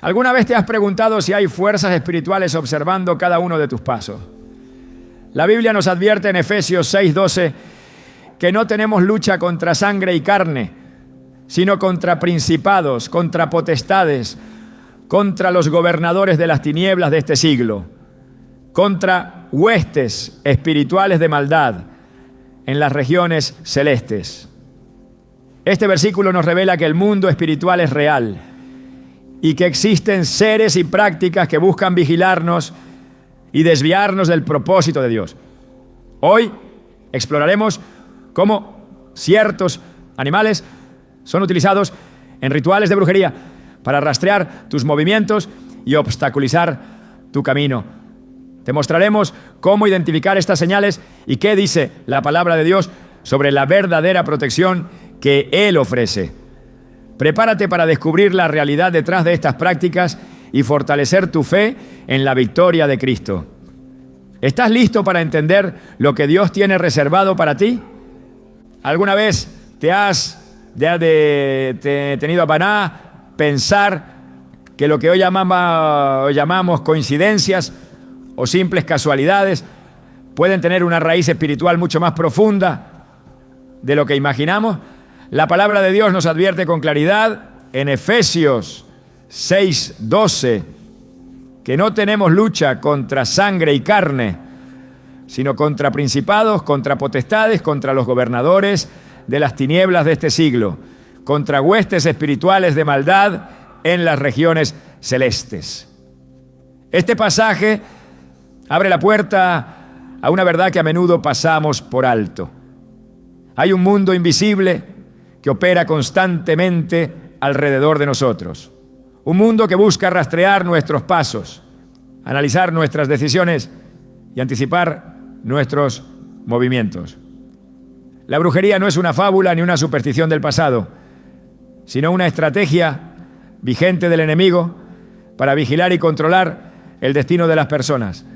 ¿Alguna vez te has preguntado si hay fuerzas espirituales observando cada uno de tus pasos? La Biblia nos advierte en Efesios 6:12 que no tenemos lucha contra sangre y carne, sino contra principados, contra potestades, contra los gobernadores de las tinieblas de este siglo, contra huestes espirituales de maldad en las regiones celestes. Este versículo nos revela que el mundo espiritual es real y que existen seres y prácticas que buscan vigilarnos y desviarnos del propósito de Dios. Hoy exploraremos cómo ciertos animales son utilizados en rituales de brujería para rastrear tus movimientos y obstaculizar tu camino. Te mostraremos cómo identificar estas señales y qué dice la palabra de Dios sobre la verdadera protección que Él ofrece. Prepárate para descubrir la realidad detrás de estas prácticas y fortalecer tu fe en la victoria de Cristo. ¿Estás listo para entender lo que Dios tiene reservado para ti? ¿Alguna vez te has tenido a paná pensar que lo que hoy llamamos coincidencias o simples casualidades pueden tener una raíz espiritual mucho más profunda de lo que imaginamos? La palabra de Dios nos advierte con claridad en Efesios 6:12 que no tenemos lucha contra sangre y carne, sino contra principados, contra potestades, contra los gobernadores de las tinieblas de este siglo, contra huestes espirituales de maldad en las regiones celestes. Este pasaje abre la puerta a una verdad que a menudo pasamos por alto. Hay un mundo invisible que opera constantemente alrededor de nosotros. Un mundo que busca rastrear nuestros pasos, analizar nuestras decisiones y anticipar nuestros movimientos. La brujería no es una fábula ni una superstición del pasado, sino una estrategia vigente del enemigo para vigilar y controlar el destino de las personas,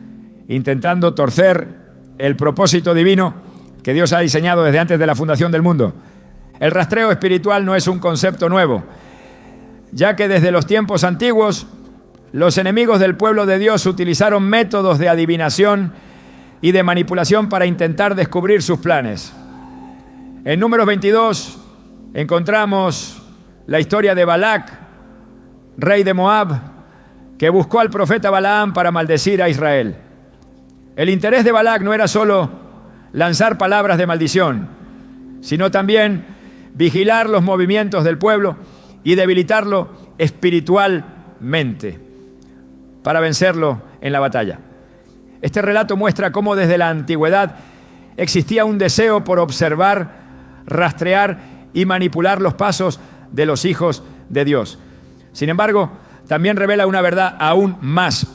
intentando torcer el propósito divino que Dios ha diseñado desde antes de la fundación del mundo. El rastreo espiritual no es un concepto nuevo, ya que desde los tiempos antiguos los enemigos del pueblo de Dios utilizaron métodos de adivinación y de manipulación para intentar descubrir sus planes. En Números 22 encontramos la historia de Balac, rey de Moab, que buscó al profeta Balaam para maldecir a Israel. El interés de Balac no era solo lanzar palabras de maldición, sino también vigilar los movimientos del pueblo y debilitarlo espiritualmente para vencerlo en la batalla. Este relato muestra cómo desde la antigüedad existía un deseo por observar, rastrear y manipular los pasos de los hijos de Dios. Sin embargo, también revela una verdad aún más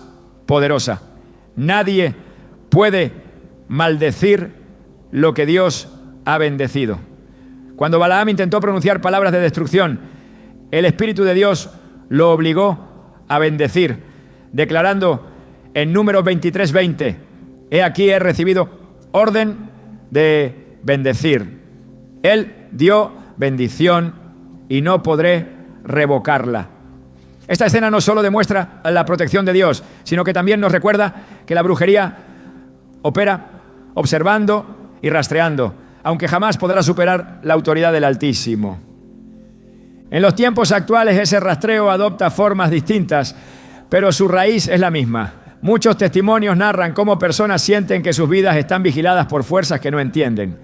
poderosa. Nadie puede maldecir lo que Dios ha bendecido. Cuando Balaam intentó pronunciar palabras de destrucción, el Espíritu de Dios lo obligó a bendecir, declarando en Números 23:20, he aquí he recibido orden de bendecir. Él dio bendición y no podré revocarla. Esta escena no solo demuestra la protección de Dios, sino que también nos recuerda que la brujería opera observando y rastreando, aunque jamás podrá superar la autoridad del Altísimo. En los tiempos actuales ese rastreo adopta formas distintas, pero su raíz es la misma. Muchos testimonios narran cómo personas sienten que sus vidas están vigiladas por fuerzas que no entienden.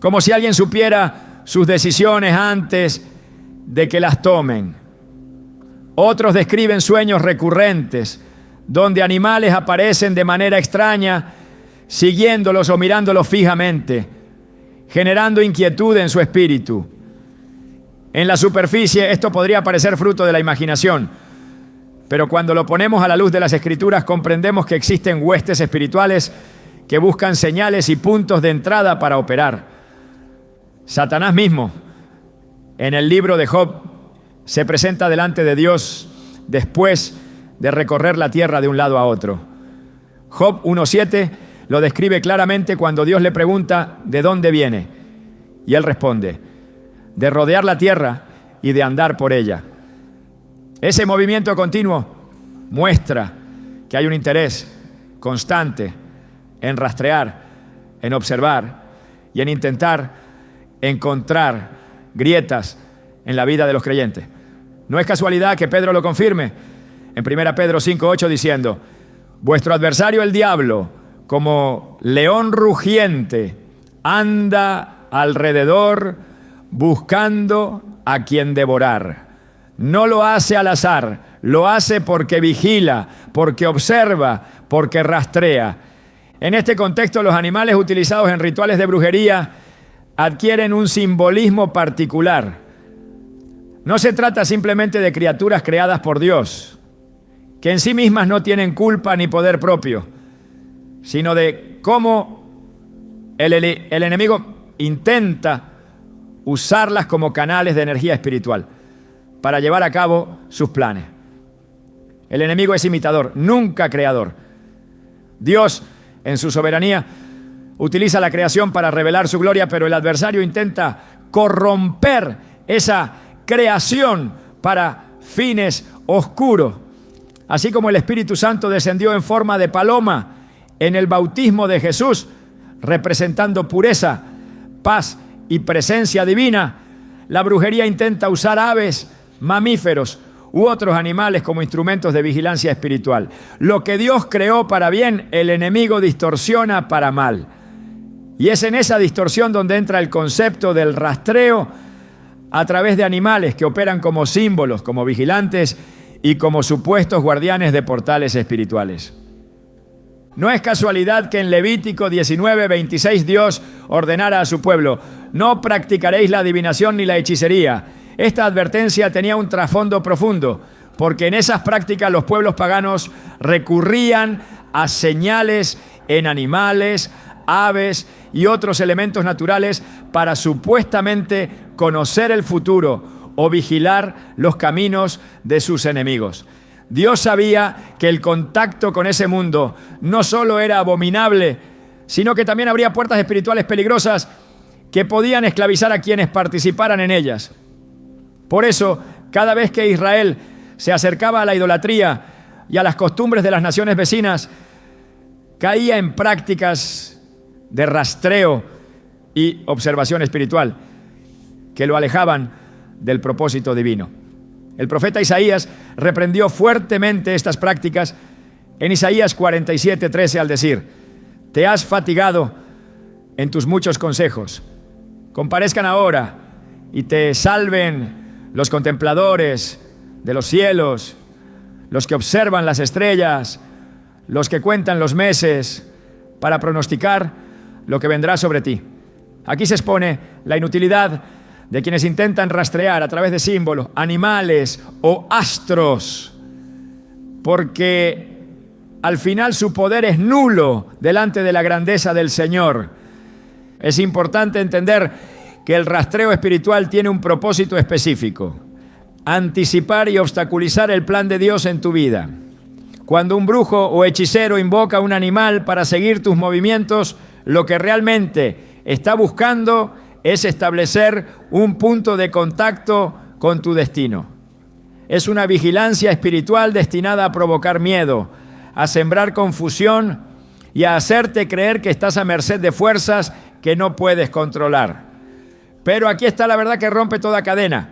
Como si alguien supiera sus decisiones antes de que las tomen. Otros describen sueños recurrentes, donde animales aparecen de manera extraña, siguiéndolos o mirándolos fijamente, generando inquietud en su espíritu. En la superficie esto podría parecer fruto de la imaginación, pero cuando lo ponemos a la luz de las Escrituras comprendemos que existen huestes espirituales que buscan señales y puntos de entrada para operar. Satanás mismo, en el libro de Job, se presenta delante de Dios después de recorrer la tierra de un lado a otro. Job 1:7 lo describe claramente cuando Dios le pregunta ¿de dónde viene? Y él responde, de rodear la tierra y de andar por ella. Ese movimiento continuo muestra que hay un interés constante en rastrear, en observar y en intentar encontrar grietas en la vida de los creyentes. No es casualidad que Pedro lo confirme en 1 Pedro 5:8 diciendo: vuestro adversario el diablo, como león rugiente, anda alrededor buscando a quien devorar. No lo hace al azar, lo hace porque vigila, porque observa, porque rastrea. En este contexto, los animales utilizados en rituales de brujería adquieren un simbolismo particular. No se trata simplemente de criaturas creadas por Dios, que en sí mismas no tienen culpa ni poder propio, sino de cómo el enemigo intenta usarlas como canales de energía espiritual para llevar a cabo sus planes. El enemigo es imitador, nunca creador. Dios, en su soberanía, utiliza la creación para revelar su gloria, pero el adversario intenta corromper esa creación para fines oscuros. Así como el Espíritu Santo descendió en forma de paloma en el bautismo de Jesús, representando pureza, paz y presencia divina, la brujería intenta usar aves, mamíferos u otros animales como instrumentos de vigilancia espiritual. Lo que Dios creó para bien, el enemigo distorsiona para mal. Y es en esa distorsión donde entra el concepto del rastreo a través de animales que operan como símbolos, como vigilantes y como supuestos guardianes de portales espirituales. No es casualidad que en Levítico 19:26 Dios ordenara a su pueblo: no practicaréis la adivinación ni la hechicería. Esta advertencia tenía un trasfondo profundo, porque en esas prácticas los pueblos paganos recurrían a señales en animales, aves y otros elementos naturales para supuestamente conocer el futuro o vigilar los caminos de sus enemigos. Dios sabía que el contacto con ese mundo no solo era abominable, sino que también habría puertas espirituales peligrosas que podían esclavizar a quienes participaran en ellas. Por eso, cada vez que Israel se acercaba a la idolatría y a las costumbres de las naciones vecinas, caía en prácticas de rastreo y observación espiritual que lo alejaban del propósito divino. El profeta Isaías reprendió fuertemente estas prácticas en Isaías 47:13 al decir: te has fatigado en tus muchos consejos. Comparezcan ahora y te salven los contempladores de los cielos, los que observan las estrellas, los que cuentan los meses para pronosticar lo que vendrá sobre ti. Aquí se expone la inutilidad de quienes intentan rastrear a través de símbolos, animales o astros, porque al final su poder es nulo delante de la grandeza del Señor. Es importante entender que el rastreo espiritual tiene un propósito específico: anticipar y obstaculizar el plan de Dios en tu vida. Cuando un brujo o hechicero invoca a un animal para seguir tus movimientos, lo que realmente está buscando es establecer un punto de contacto con tu destino. Es una vigilancia espiritual destinada a provocar miedo, a sembrar confusión y a hacerte creer que estás a merced de fuerzas que no puedes controlar. Pero aquí está la verdad que rompe toda cadena.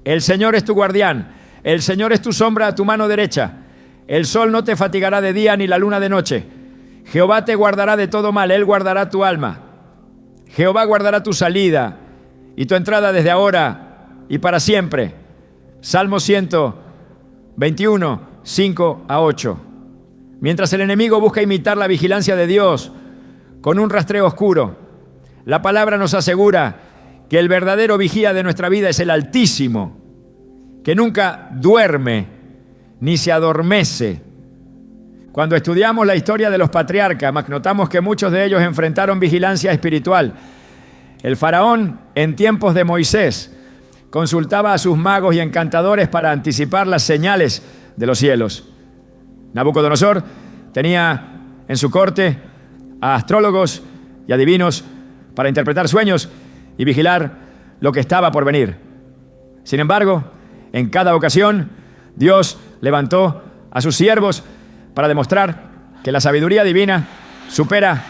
El Señor es tu guardián, el Señor es tu sombra a tu mano derecha. El sol no te fatigará de día ni la luna de noche. Jehová te guardará de todo mal, Él guardará tu alma. Jehová guardará tu salida y tu entrada desde ahora y para siempre. Salmo 121, 5 a 8. Mientras el enemigo busca imitar la vigilancia de Dios con un rastreo oscuro, la palabra nos asegura que el verdadero vigía de nuestra vida es el Altísimo, que nunca duerme ni se adormece. Cuando estudiamos la historia de los patriarcas, notamos que muchos de ellos enfrentaron vigilancia espiritual. El faraón, en tiempos de Moisés, consultaba a sus magos y encantadores para anticipar las señales de los cielos. Nabucodonosor tenía en su corte a astrólogos y adivinos para interpretar sueños y vigilar lo que estaba por venir. Sin embargo, en cada ocasión, Dios levantó a sus siervos para demostrar que la sabiduría divina supera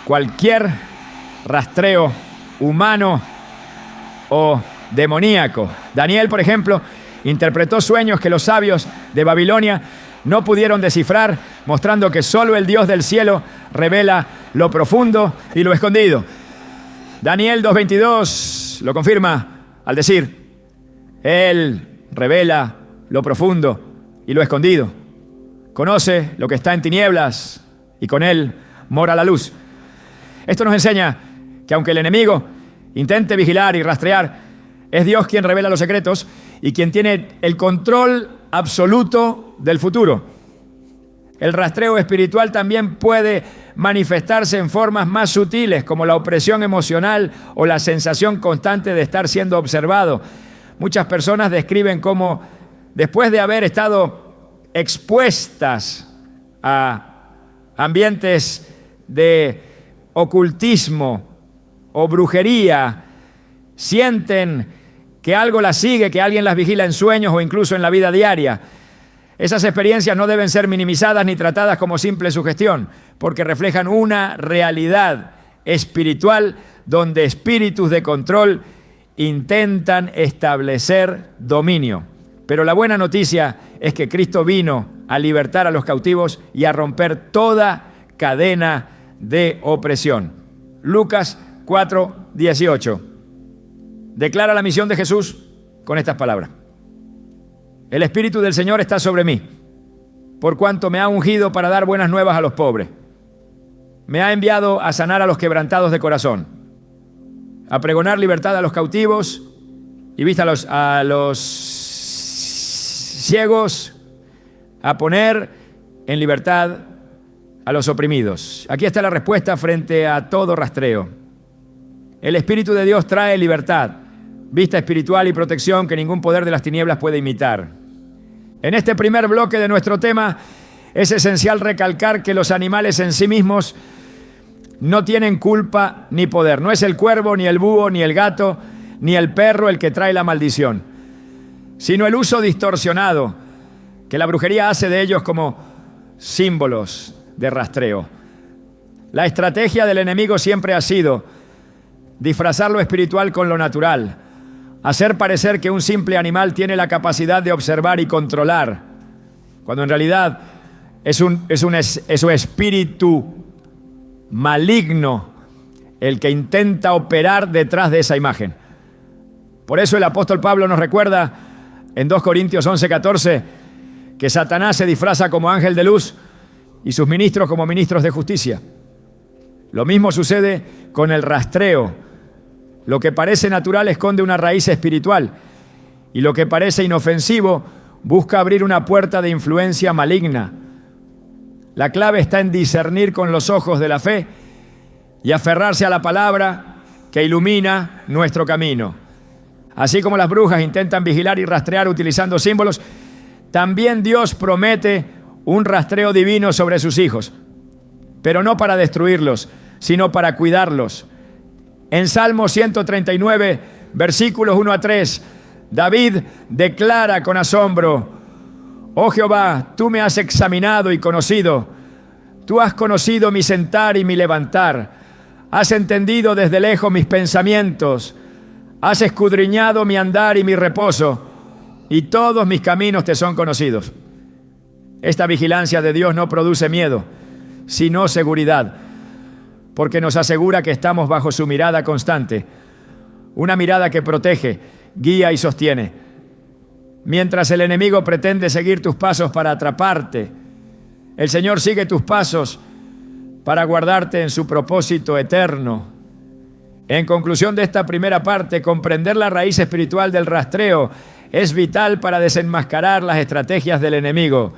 cualquier rastreo humano o demoníaco. Daniel, por ejemplo, interpretó sueños que los sabios de Babilonia no pudieron descifrar, mostrando que solo el Dios del cielo revela lo profundo y lo escondido. Daniel 2:22 lo confirma al decir: Él revela lo profundo y lo escondido. Conoce lo que está en tinieblas y con Él mora la luz. Esto nos enseña que aunque el enemigo intente vigilar y rastrear, es Dios quien revela los secretos y quien tiene el control absoluto del futuro. El rastreo espiritual también puede manifestarse en formas más sutiles, como la opresión emocional o la sensación constante de estar siendo observado. Muchas personas describen cómo, después de haber estado expuestas a ambientes de ocultismo o brujería, sienten que algo las sigue, que alguien las vigila en sueños o incluso en la vida diaria. Esas experiencias no deben ser minimizadas ni tratadas como simple sugestión, porque reflejan una realidad espiritual donde espíritus de control intentan establecer dominio. Pero la buena noticia es que Cristo vino a libertar a los cautivos y a romper toda cadena de opresión. Lucas 4:18 declara la misión de Jesús con estas palabras: El Espíritu del Señor está sobre mí, por cuanto me ha ungido para dar buenas nuevas a los pobres. Me ha enviado a sanar a los quebrantados de corazón, a pregonar libertad a los cautivos y vista a los ciegos, a poner en libertad a los oprimidos. Aquí está la respuesta frente a todo rastreo. El Espíritu de Dios trae libertad, vista espiritual y protección que ningún poder de las tinieblas puede imitar. En este primer bloque de nuestro tema es esencial recalcar que los animales en sí mismos no tienen culpa ni poder. No es el cuervo, ni el búho, ni el gato, ni el perro el que trae la maldición, sino el uso distorsionado que la brujería hace de ellos como símbolos de rastreo. La estrategia del enemigo siempre ha sido disfrazar lo espiritual con lo natural, hacer parecer que un simple animal tiene la capacidad de observar y controlar, cuando en realidad es un espíritu maligno el que intenta operar detrás de esa imagen. Por eso el apóstol Pablo nos recuerda en 2 Corintios 11:14 que Satanás se disfraza como ángel de luz y sus ministros como ministros de justicia. Lo mismo sucede con el rastreo. Lo que parece natural esconde una raíz espiritual y lo que parece inofensivo busca abrir una puerta de influencia maligna. La clave está en discernir con los ojos de la fe y aferrarse a la palabra que ilumina nuestro camino. Así como las brujas intentan vigilar y rastrear utilizando símbolos, también Dios promete un rastreo divino sobre sus hijos, pero no para destruirlos, sino para cuidarlos. En Salmo 139, versículos 1-3, David declara con asombro: Oh Jehová, tú me has examinado y conocido. Tú has conocido mi sentar y mi levantar. Has entendido desde lejos mis pensamientos. Has escudriñado mi andar y mi reposo. Y todos mis caminos te son conocidos. Esta vigilancia de Dios no produce miedo, sino seguridad, porque nos asegura que estamos bajo su mirada constante. Una mirada que protege, guía y sostiene. Mientras el enemigo pretende seguir tus pasos para atraparte, el Señor sigue tus pasos para guardarte en su propósito eterno. En conclusión de esta primera parte, comprender la raíz espiritual del rastreo es vital para desenmascarar las estrategias del enemigo.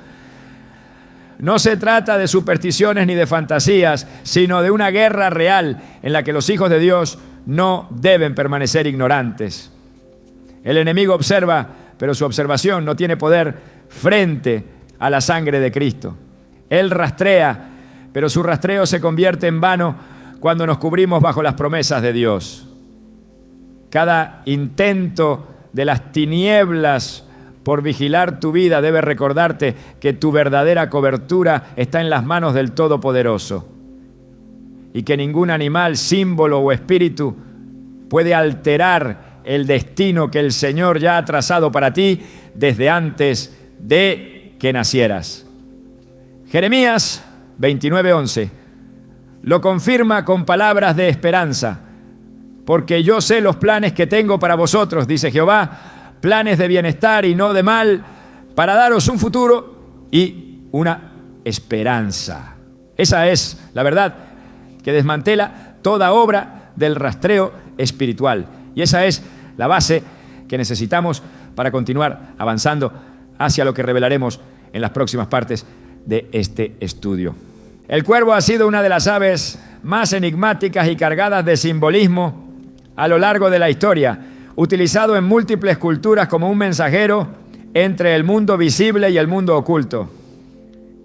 No se trata de supersticiones ni de fantasías, sino de una guerra real en la que los hijos de Dios no deben permanecer ignorantes. El enemigo observa, pero su observación no tiene poder frente a la sangre de Cristo. Él rastrea, pero su rastreo se convierte en vano cuando nos cubrimos bajo las promesas de Dios. Cada intento de las tinieblas por vigilar tu vida, debes recordarte que tu verdadera cobertura está en las manos del Todopoderoso y que ningún animal, símbolo o espíritu puede alterar el destino que el Señor ya ha trazado para ti desde antes de que nacieras. Jeremías 29:11 lo confirma con palabras de esperanza. Porque yo sé los planes que tengo para vosotros, dice Jehová, planes de bienestar y no de mal, para daros un futuro y una esperanza. Esa es la verdad que desmantela toda obra del rastreo espiritual. Y esa es la base que necesitamos para continuar avanzando hacia lo que revelaremos en las próximas partes de este estudio. El cuervo ha sido una de las aves más enigmáticas y cargadas de simbolismo a lo largo de la historia, utilizado en múltiples culturas como un mensajero entre el mundo visible y el mundo oculto.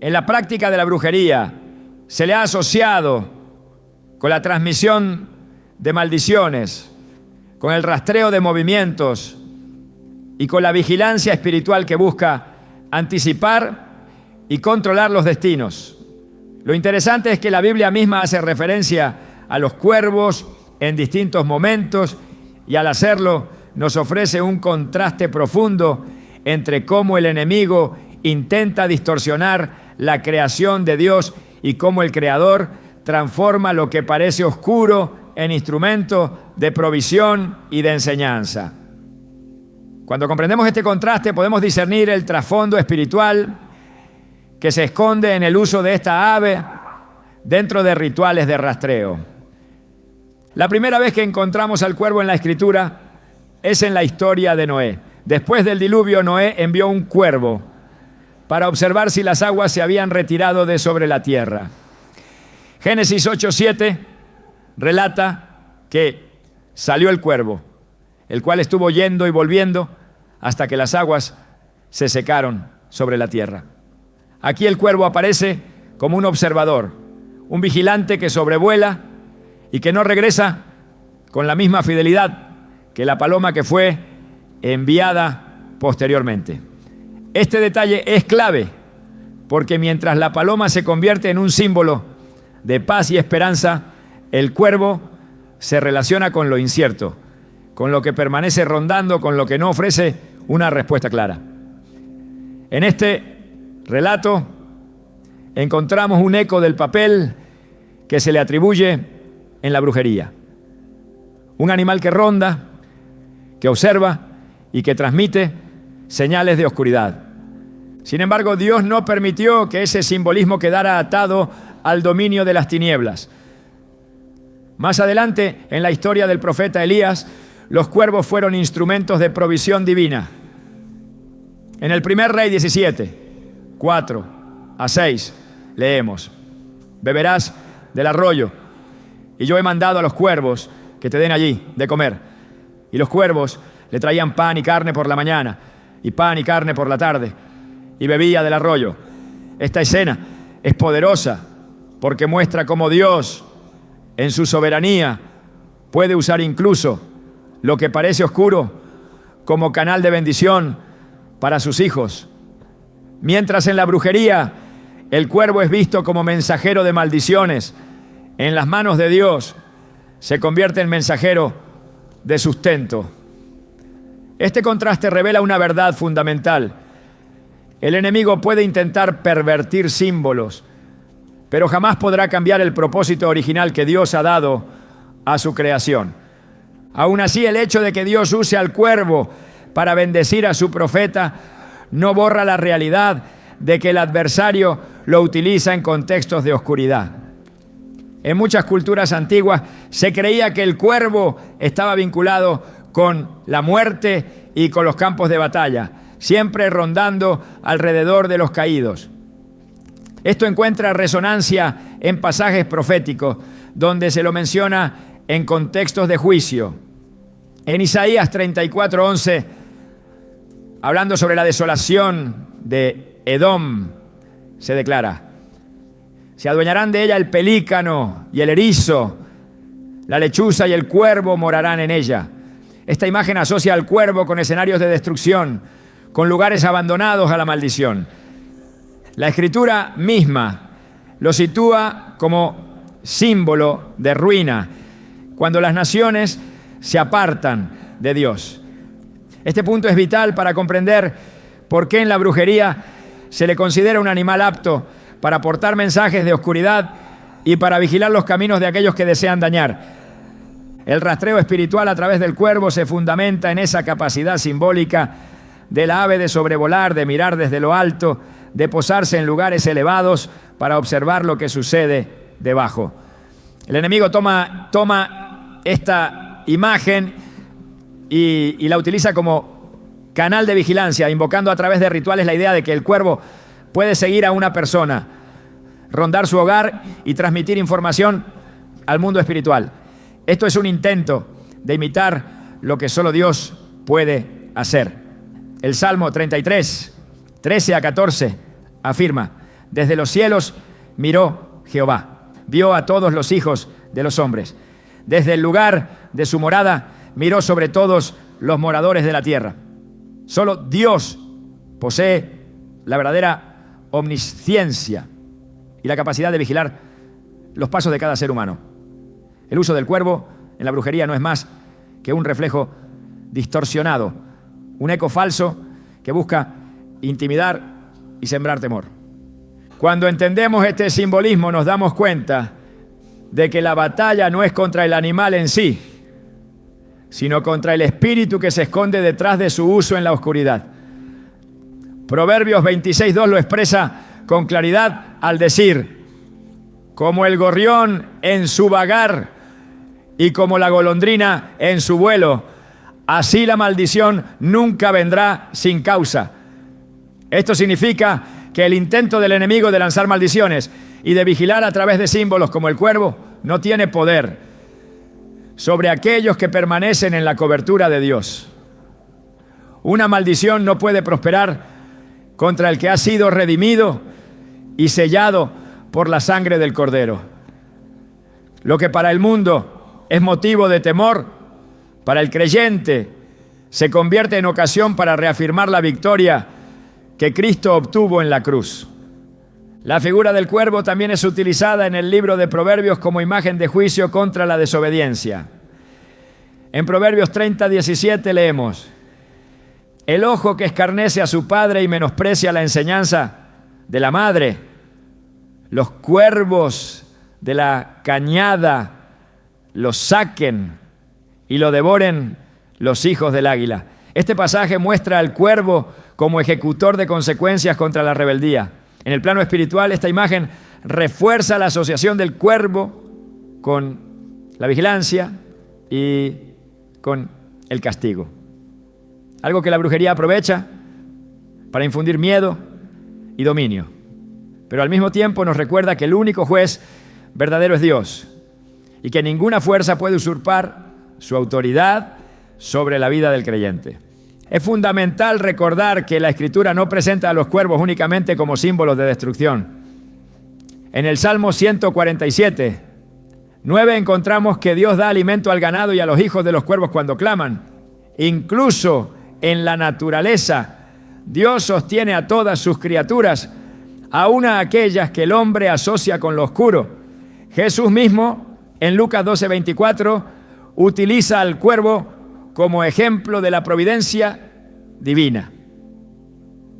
En la práctica de la brujería se le ha asociado con la transmisión de maldiciones, con el rastreo de movimientos y con la vigilancia espiritual que busca anticipar y controlar los destinos. Lo interesante es que la Biblia misma hace referencia a los cuervos en distintos momentos y al hacerlo nos ofrece un contraste profundo entre cómo el enemigo intenta distorsionar la creación de Dios y cómo el Creador transforma lo que parece oscuro en instrumento de provisión y de enseñanza. Cuando comprendemos este contraste podemos discernir el trasfondo espiritual que se esconde en el uso de esta ave dentro de rituales de rastreo. La primera vez que encontramos al cuervo en la Escritura es en la historia de Noé. Después del diluvio, Noé envió un cuervo para observar si las aguas se habían retirado de sobre la tierra. Génesis 8:7 relata que salió el cuervo, el cual estuvo yendo y volviendo hasta que las aguas se secaron sobre la tierra. Aquí el cuervo aparece como un observador, un vigilante que sobrevuela y que no regresa con la misma fidelidad que la paloma que fue enviada posteriormente. Este detalle es clave porque mientras la paloma se convierte en un símbolo de paz y esperanza, el cuervo se relaciona con lo incierto, con lo que permanece rondando, con lo que no ofrece una respuesta clara. En este relato encontramos un eco del papel que se le atribuye en la brujería. Un animal que ronda, que observa y que transmite señales de oscuridad. Sin embargo, Dios no permitió que ese simbolismo quedara atado al dominio de las tinieblas. Más adelante, en la historia del profeta Elías, los cuervos fueron instrumentos de provisión divina. En el primer Rey 17, 4-6, leemos: beberás del arroyo, y yo he mandado a los cuervos que te den allí de comer. Y los cuervos le traían pan y carne por la mañana, y pan y carne por la tarde, y bebía del arroyo. Esta escena es poderosa porque muestra cómo Dios, en su soberanía, puede usar incluso lo que parece oscuro como canal de bendición para sus hijos. Mientras en la brujería el cuervo es visto como mensajero de maldiciones, en las manos de Dios se convierte en mensajero de sustento. Este contraste revela una verdad fundamental. El enemigo puede intentar pervertir símbolos, pero jamás podrá cambiar el propósito original que Dios ha dado a su creación. Aún así, el hecho de que Dios use al cuervo para bendecir a su profeta no borra la realidad de que el adversario lo utiliza en contextos de oscuridad. En muchas culturas antiguas se creía que el cuervo estaba vinculado con la muerte y con los campos de batalla, siempre rondando alrededor de los caídos. Esto encuentra resonancia en pasajes proféticos, donde se lo menciona en contextos de juicio. En Isaías 34:11, hablando sobre la desolación de Edom, se declara: se adueñarán de ella el pelícano y el erizo, la lechuza y el cuervo morarán en ella. Esta imagen asocia al cuervo con escenarios de destrucción, con lugares abandonados a la maldición. La Escritura misma lo sitúa como símbolo de ruina, cuando las naciones se apartan de Dios. Este punto es vital para comprender por qué en la brujería se le considera un animal apto para aportar mensajes de oscuridad y para vigilar los caminos de aquellos que desean dañar. El rastreo espiritual a través del cuervo se fundamenta en esa capacidad simbólica del ave de sobrevolar, de mirar desde lo alto, de posarse en lugares elevados para observar lo que sucede debajo. El enemigo toma esta imagen y la utiliza como canal de vigilancia, invocando a través de rituales la idea de que el cuervo puede seguir a una persona, rondar su hogar y transmitir información al mundo espiritual. Esto es un intento de imitar lo que solo Dios puede hacer. El Salmo 33, 13 a 14, afirma: desde los cielos miró Jehová, vio a todos los hijos de los hombres. Desde el lugar de su morada miró sobre todos los moradores de la tierra. Solo Dios posee la verdadera omnisciencia y la capacidad de vigilar los pasos de cada ser humano. El uso del cuervo en la brujería no es más que un reflejo distorsionado, un eco falso que busca intimidar y sembrar temor. Cuando entendemos este simbolismo, nos damos cuenta de que la batalla no es contra el animal en sí, sino contra el espíritu que se esconde detrás de su uso en la oscuridad. Proverbios 26:2 lo expresa con claridad al decir: como el gorrión en su vagar y como la golondrina en su vuelo, así la maldición nunca vendrá sin causa. Esto significa que el intento del enemigo de lanzar maldiciones y de vigilar a través de símbolos como el cuervo no tiene poder sobre aquellos que permanecen en la cobertura de Dios. Una maldición no puede prosperar contra el que ha sido redimido y sellado por la sangre del Cordero. Lo que para el mundo es motivo de temor, para el creyente se convierte en ocasión para reafirmar la victoria que Cristo obtuvo en la cruz. La figura del cuervo también es utilizada en el libro de Proverbios como imagen de juicio contra la desobediencia. En Proverbios 30:17 leemos: el ojo que escarnece a su padre y menosprecia la enseñanza de la madre, los cuervos de la cañada lo saquen y lo devoren los hijos del águila. Este pasaje muestra al cuervo como ejecutor de consecuencias contra la rebeldía. En el plano espiritual, esta imagen refuerza la asociación del cuervo con la vigilancia y con el castigo. Algo que la brujería aprovecha para infundir miedo y dominio. Pero al mismo tiempo nos recuerda que el único juez verdadero es Dios y que ninguna fuerza puede usurpar su autoridad sobre la vida del creyente. Es fundamental recordar que la Escritura no presenta a los cuervos únicamente como símbolos de destrucción. En el Salmo 147:9 encontramos que Dios da alimento al ganado y a los hijos de los cuervos cuando claman. Incluso en la naturaleza, Dios sostiene a todas sus criaturas, aun a aquellas que el hombre asocia con lo oscuro. Jesús mismo, en Lucas 12:24, utiliza al cuervo como ejemplo de la providencia divina.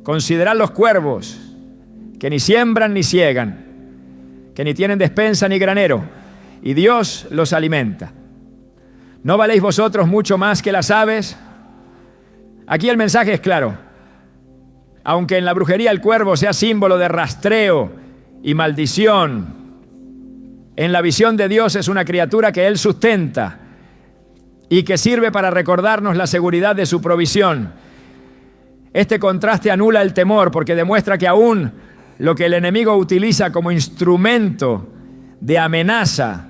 Considerad los cuervos, que ni siembran ni siegan, que ni tienen despensa ni granero, y Dios los alimenta. ¿No valéis vosotros mucho más que las aves? Aquí el mensaje es claro. Aunque en la brujería el cuervo sea símbolo de rastreo y maldición, en la visión de Dios es una criatura que Él sustenta y que sirve para recordarnos la seguridad de su provisión. Este contraste anula el temor porque demuestra que aún lo que el enemigo utiliza como instrumento de amenaza,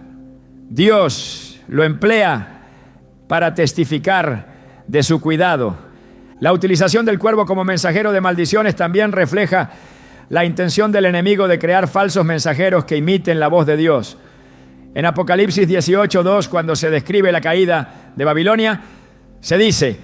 Dios lo emplea para testificar de su cuidado. La utilización del cuervo como mensajero de maldiciones también refleja la intención del enemigo de crear falsos mensajeros que imiten la voz de Dios. En Apocalipsis 18:2, cuando se describe la caída de Babilonia, se dice: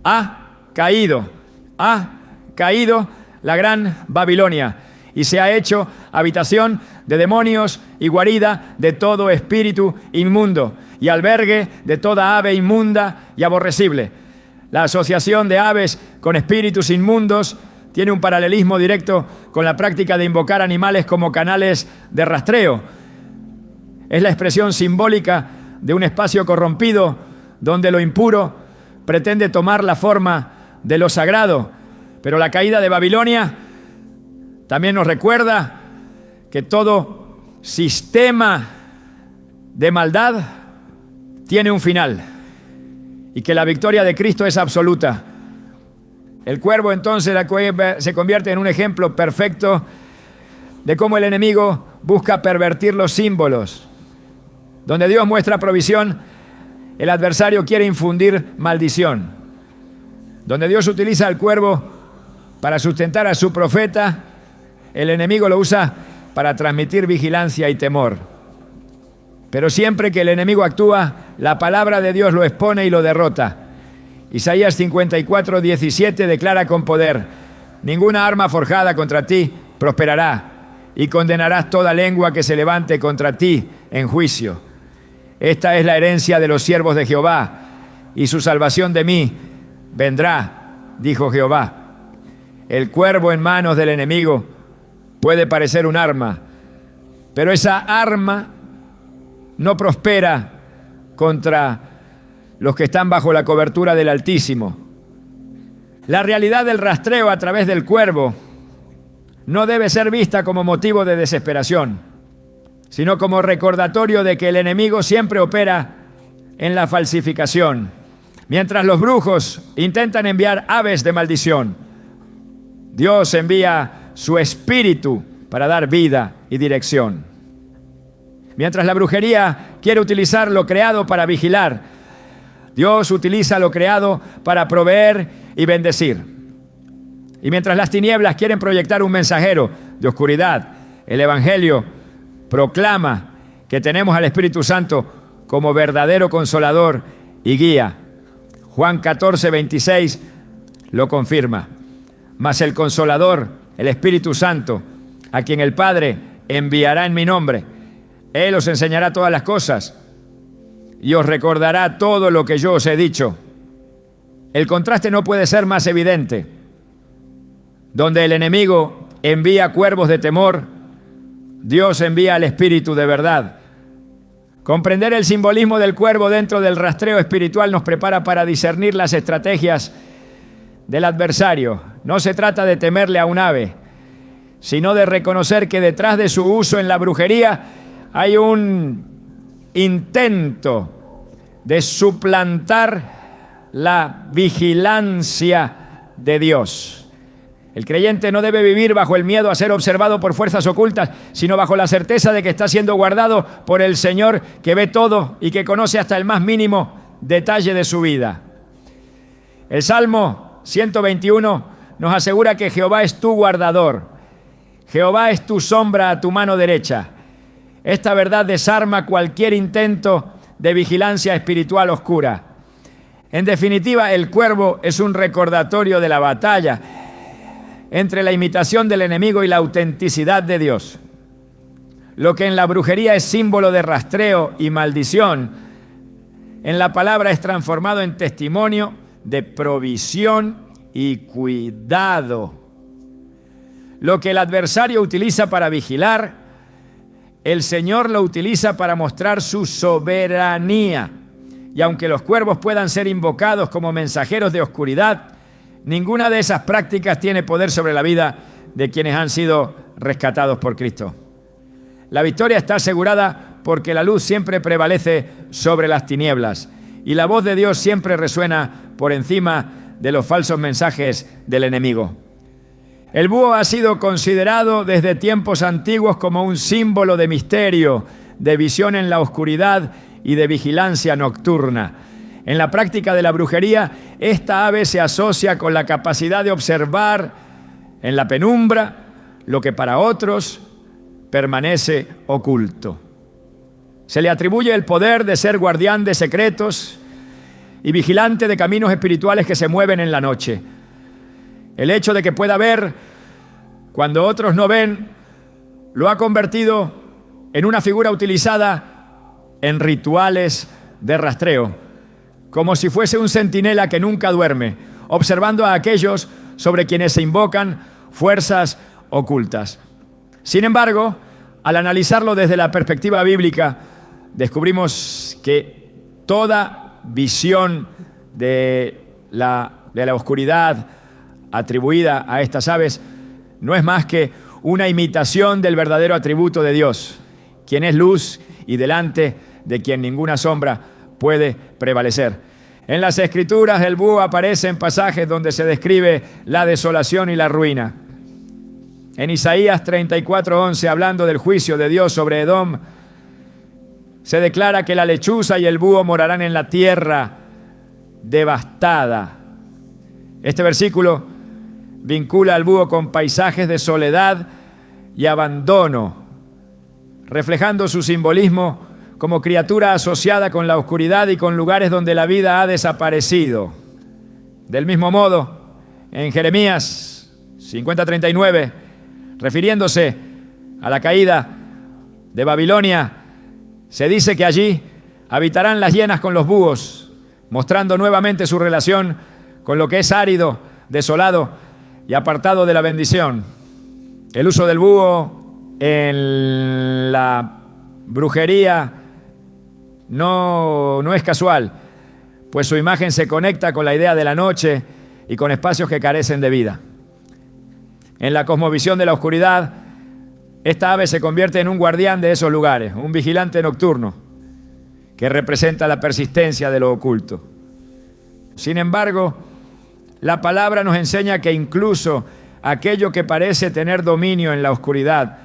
ha caído, ha caído la gran Babilonia y se ha hecho habitación de demonios y guarida de todo espíritu inmundo y albergue de toda ave inmunda y aborrecible. La asociación de aves con espíritus inmundos tiene un paralelismo directo con la práctica de invocar animales como canales de rastreo. Es la expresión simbólica de un espacio corrompido donde lo impuro pretende tomar la forma de lo sagrado. Pero la caída de Babilonia también nos recuerda que todo sistema de maldad tiene un final y que la victoria de Cristo es absoluta. El cuervo entonces se convierte en un ejemplo perfecto de cómo el enemigo busca pervertir los símbolos. Donde Dios muestra provisión, el adversario quiere infundir maldición. Donde Dios utiliza al cuervo para sustentar a su profeta, el enemigo lo usa para transmitir vigilancia y temor. Pero siempre que el enemigo actúa, la palabra de Dios lo expone y lo derrota. Isaías 54:17 declara con poder: ninguna arma forjada contra ti prosperará, y condenarás toda lengua que se levante contra ti en juicio. Esta es la herencia de los siervos de Jehová, y su salvación de mí vendrá, dijo Jehová. El cuervo en manos del enemigo puede parecer un arma, pero esa arma no prospera contra los que están bajo la cobertura del Altísimo. La realidad del rastreo a través del cuervo no debe ser vista como motivo de desesperación, sino como recordatorio de que el enemigo siempre opera en la falsificación. Mientras los brujos intentan enviar aves de maldición, Dios envía su espíritu para dar vida y dirección. Mientras la brujería quiere utilizar lo creado para vigilar, Dios utiliza lo creado para proveer y bendecir. Y mientras las tinieblas quieren proyectar un mensajero de oscuridad, el Evangelio proclama que tenemos al Espíritu Santo como verdadero consolador y guía. Juan 14:26 lo confirma. Mas el Consolador, el Espíritu Santo, a quien el Padre enviará en mi nombre, Él os enseñará todas las cosas y os recordará todo lo que yo os he dicho. El contraste no puede ser más evidente. Donde el enemigo envía cuervos de temor, Dios envía al Espíritu de verdad. Comprender el simbolismo del cuervo dentro del rastreo espiritual nos prepara para discernir las estrategias del adversario. No se trata de temerle a un ave, sino de reconocer que detrás de su uso en la brujería hay un intento de suplantar la vigilancia de Dios. El creyente no debe vivir bajo el miedo a ser observado por fuerzas ocultas, sino bajo la certeza de que está siendo guardado por el Señor, que ve todo y que conoce hasta el más mínimo detalle de su vida. El Salmo 121 nos asegura que Jehová es tu guardador. Jehová es tu sombra a tu mano derecha. Esta verdad desarma cualquier intento de vigilancia espiritual oscura. En definitiva, el cuervo es un recordatorio de la batalla entre la imitación del enemigo y la autenticidad de Dios. Lo que en la brujería es símbolo de rastreo y maldición, en la palabra es transformado en testimonio de provisión y cuidado. Lo que el adversario utiliza para vigilar, el Señor lo utiliza para mostrar su soberanía. Y aunque los cuervos puedan ser invocados como mensajeros de oscuridad, ninguna de esas prácticas tiene poder sobre la vida de quienes han sido rescatados por Cristo. La victoria está asegurada porque la luz siempre prevalece sobre las tinieblas y la voz de Dios siempre resuena por encima de los falsos mensajes del enemigo. El búho ha sido considerado desde tiempos antiguos como un símbolo de misterio, de visión en la oscuridad y de vigilancia nocturna. En la práctica de la brujería, esta ave se asocia con la capacidad de observar en la penumbra lo que para otros permanece oculto. Se le atribuye el poder de ser guardián de secretos y vigilante de caminos espirituales que se mueven en la noche. El hecho de que pueda ver cuando otros no ven, lo ha convertido en una figura utilizada en rituales de rastreo, como si fuese un centinela que nunca duerme, observando a aquellos sobre quienes se invocan fuerzas ocultas. Sin embargo, al analizarlo desde la perspectiva bíblica, descubrimos que toda visión de la oscuridad atribuida a estas aves no es más que una imitación del verdadero atributo de Dios, quien es luz y delante de quien ninguna sombra puede prevalecer. En las Escrituras el búho aparece en pasajes donde se describe la desolación y la ruina. En Isaías 34:11, hablando del juicio de Dios sobre Edom, se declara que la lechuza y el búho morarán en la tierra devastada. Este versículo vincula al búho con paisajes de soledad y abandono, reflejando su simbolismo como criatura asociada con la oscuridad y con lugares donde la vida ha desaparecido. Del mismo modo, en Jeremías 50:39, refiriéndose a la caída de Babilonia, se dice que allí habitarán las hienas con los búhos, mostrando nuevamente su relación con lo que es árido, desolado y apartado de la bendición. El uso del búho en la brujería no es casual, pues su imagen se conecta con la idea de la noche y con espacios que carecen de vida. En la cosmovisión de la oscuridad, esta ave se convierte en un guardián de esos lugares, un vigilante nocturno que representa la persistencia de lo oculto. Sin embargo, la palabra nos enseña que incluso aquello que parece tener dominio en la oscuridad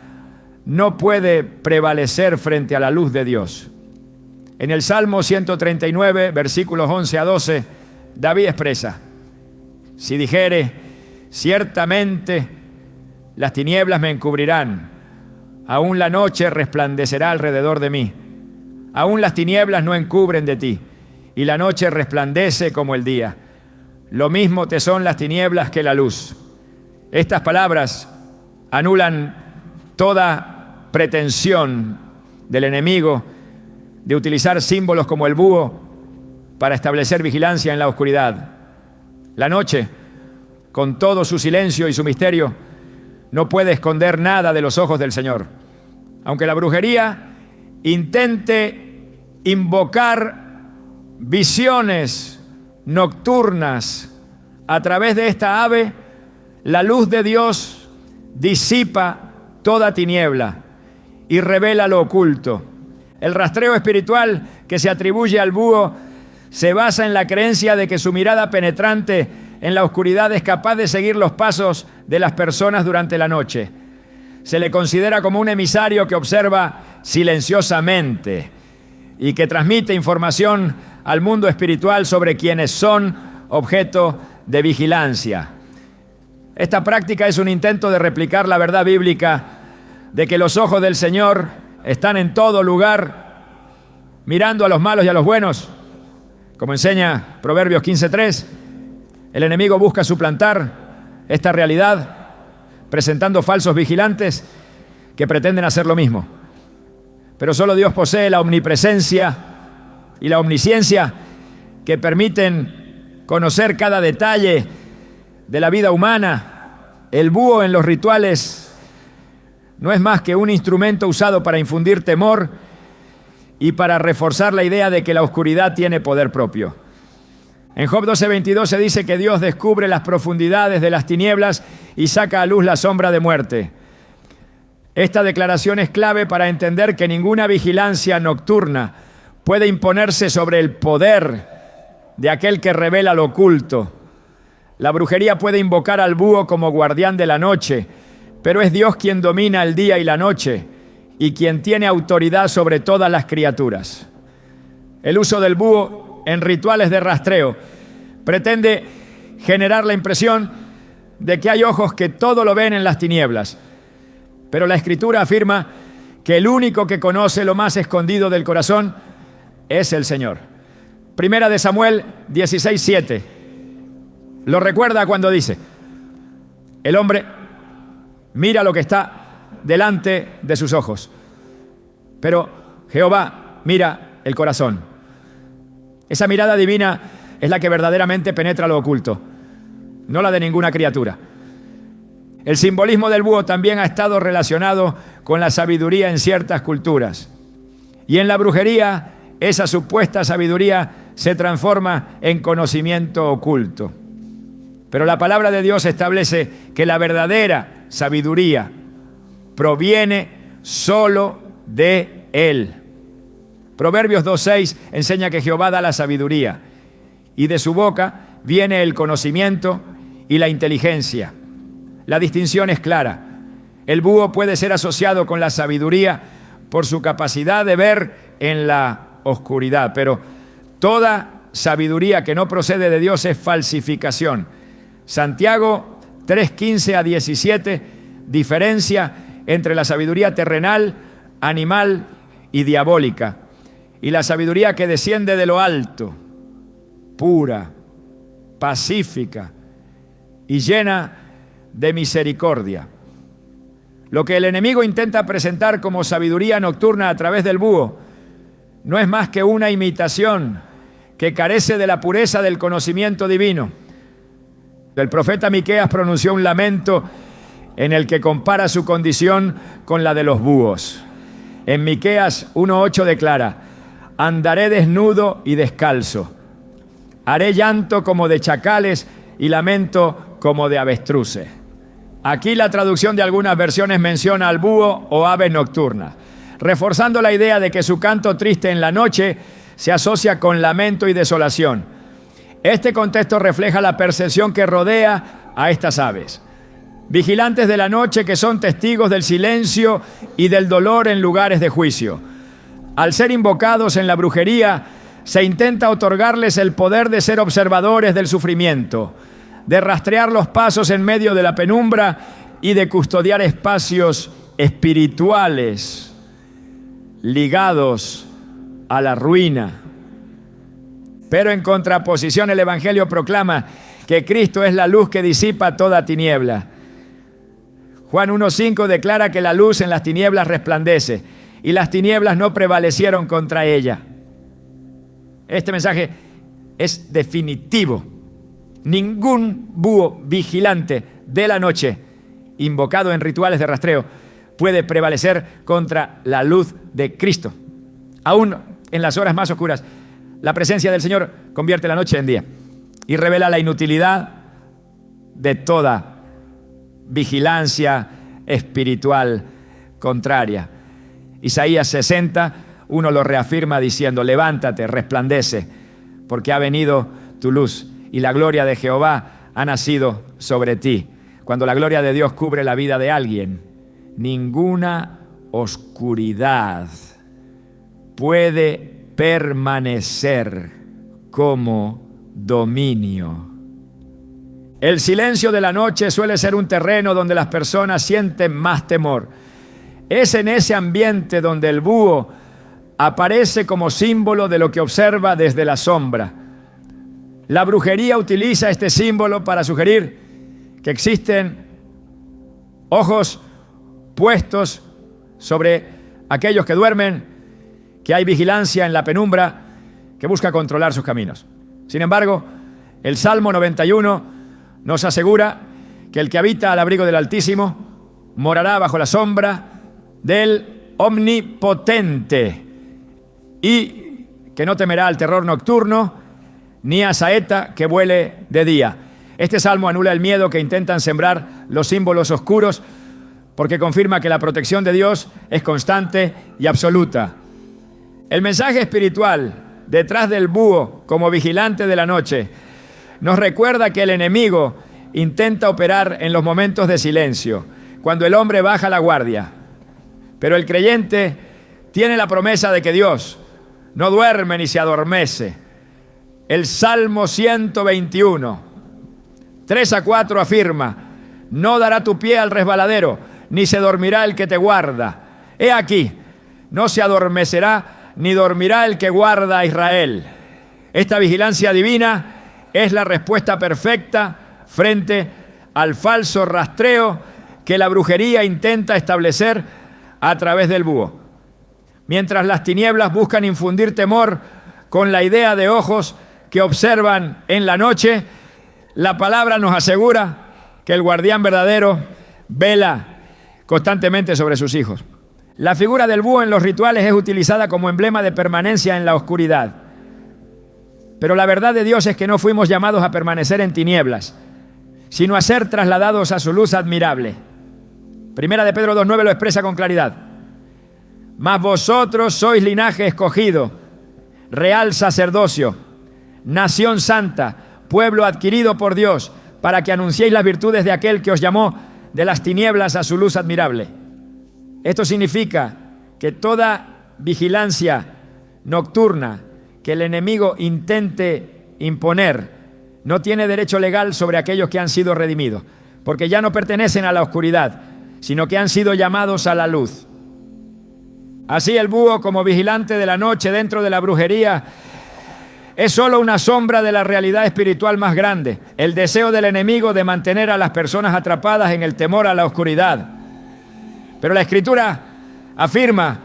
no puede prevalecer frente a la luz de Dios. En el Salmo 139, versículos 11 a 12, David expresa: si dijere, ciertamente las tinieblas me encubrirán, aún la noche resplandecerá alrededor de mí. Aún las tinieblas no encubren de ti, y la noche resplandece como el día. Lo mismo te son las tinieblas que la luz. Estas palabras anulan toda pretensión del enemigo de utilizar símbolos como el búho para establecer vigilancia en la oscuridad. La noche, con todo su silencio y su misterio, no puede esconder nada de los ojos del Señor. Aunque la brujería intente invocar visiones nocturnas a través de esta ave, la luz de Dios disipa toda tiniebla y revela lo oculto. El rastreo espiritual que se atribuye al búho se basa en la creencia de que su mirada penetrante en la oscuridad es capaz de seguir los pasos de las personas durante la noche. Se le considera como un emisario que observa silenciosamente y que transmite información al mundo espiritual sobre quienes son objeto de vigilancia. Esta práctica es un intento de replicar la verdad bíblica de que los ojos del Señor están en todo lugar, mirando a los malos y a los buenos. Como enseña Proverbios 15:3, el enemigo busca suplantar esta realidad presentando falsos vigilantes que pretenden hacer lo mismo. Pero solo Dios posee la omnipresencia y la omnisciencia que permiten conocer cada detalle de la vida humana. El búho en los rituales no es más que un instrumento usado para infundir temor y para reforzar la idea de que la oscuridad tiene poder propio. En Job 12:22 se dice que Dios descubre las profundidades de las tinieblas y saca a luz la sombra de muerte. Esta declaración es clave para entender que ninguna vigilancia nocturna puede imponerse sobre el poder de aquel que revela lo oculto. La brujería puede invocar al búho como guardián de la noche, pero es Dios quien domina el día y la noche y quien tiene autoridad sobre todas las criaturas. El uso del búho en rituales de rastreo pretende generar la impresión de que hay ojos que todo lo ven en las tinieblas, pero la Escritura afirma que el único que conoce lo más escondido del corazón es el Señor. Primera de Samuel 16:7 lo recuerda cuando dice: El hombre mira lo que está delante de sus ojos, pero Jehová mira el corazón. Esa mirada divina es la que verdaderamente penetra lo oculto, no la de ninguna criatura. El simbolismo del búho también ha estado relacionado con la sabiduría en ciertas culturas. Y en la brujería, esa supuesta sabiduría se transforma en conocimiento oculto. Pero la palabra de Dios establece que la verdadera sabiduría proviene solo de Él. Proverbios 2:6 enseña que Jehová da la sabiduría y de su boca viene el conocimiento y la inteligencia. La distinción es clara. El búho puede ser asociado con la sabiduría por su capacidad de ver en la oscuridad, pero toda sabiduría que no procede de Dios es falsificación. Santiago 3:15 a 17 diferencia entre la sabiduría terrenal, animal y diabólica, y la sabiduría que desciende de lo alto, pura, pacífica y llena de misericordia. Lo que el enemigo intenta presentar como sabiduría nocturna a través del búho no es más que una imitación que carece de la pureza del conocimiento divino. El profeta Miqueas pronunció un lamento en el que compara su condición con la de los búhos. En Miqueas 1:8 declara: andaré desnudo y descalzo, haré llanto como de chacales y lamento como de avestruces. Aquí la traducción de algunas versiones menciona al búho o aves nocturnas, reforzando la idea de que su canto triste en la noche se asocia con lamento y desolación. Este contexto refleja la percepción que rodea a estas aves, vigilantes de la noche que son testigos del silencio y del dolor en lugares de juicio. Al ser invocados en la brujería, se intenta otorgarles el poder de ser observadores del sufrimiento, de rastrear los pasos en medio de la penumbra y de custodiar espacios espirituales ligados a la ruina. Pero en contraposición, el Evangelio proclama que Cristo es la luz que disipa toda tiniebla. Juan 1:5 declara que la luz en las tinieblas resplandece y las tinieblas no prevalecieron contra ella. Este mensaje es definitivo. Ningún búho vigilante de la noche, invocado en rituales de rastreo, puede prevalecer contra la luz de Cristo. Aún en las horas más oscuras, la presencia del Señor convierte la noche en día y revela la inutilidad de toda vigilancia espiritual contraria. Isaías 60:1 lo reafirma diciendo: levántate, resplandece, porque ha venido tu luz y la gloria de Jehová ha nacido sobre ti. Cuando la gloria de Dios cubre la vida de alguien, ninguna oscuridad puede permanecer como dominio. El silencio de la noche suele ser un terreno donde las personas sienten más temor. Es en ese ambiente donde el búho aparece como símbolo de lo que observa desde la sombra. La brujería utiliza este símbolo para sugerir que existen ojos puestos sobre aquellos que duermen, que hay vigilancia en la penumbra que busca controlar sus caminos. Sin embargo, el Salmo 91 nos asegura que el que habita al abrigo del Altísimo morará bajo la sombra del Omnipotente y que no temerá al terror nocturno ni a saeta que vuele de día. Este salmo anula el miedo que intentan sembrar los símbolos oscuros porque confirma que la protección de Dios es constante y absoluta. El mensaje espiritual detrás del búho como vigilante de la noche nos recuerda que el enemigo intenta operar en los momentos de silencio, cuando el hombre baja la guardia. Pero el creyente tiene la promesa de que Dios no duerme ni se adormece. El Salmo 121, 3-4 afirma: no dará tu pie al resbaladero, ni se dormirá el que te guarda. He aquí, no se adormecerá ni dormirá el que guarda a Israel. Esta vigilancia divina es la respuesta perfecta frente al falso rastreo que la brujería intenta establecer a través del búho. Mientras las tinieblas buscan infundir temor con la idea de ojos que observan en la noche, la palabra nos asegura que el guardián verdadero vela constantemente sobre sus hijos. La figura del búho en los rituales es utilizada como emblema de permanencia en la oscuridad. Pero la verdad de Dios es que no fuimos llamados a permanecer en tinieblas, sino a ser trasladados a su luz admirable. Primera de Pedro 2:9 lo expresa con claridad. Mas vosotros sois linaje escogido, real sacerdocio, nación santa, pueblo adquirido por Dios, para que anunciéis las virtudes de aquel que os llamó de las tinieblas a su luz admirable. Esto significa que toda vigilancia nocturna que el enemigo intente imponer no tiene derecho legal sobre aquellos que han sido redimidos, porque ya no pertenecen a la oscuridad, sino que han sido llamados a la luz. Así el búho, como vigilante de la noche dentro de la brujería, es solo una sombra de la realidad espiritual más grande, el deseo del enemigo de mantener a las personas atrapadas en el temor a la oscuridad. Pero la Escritura afirma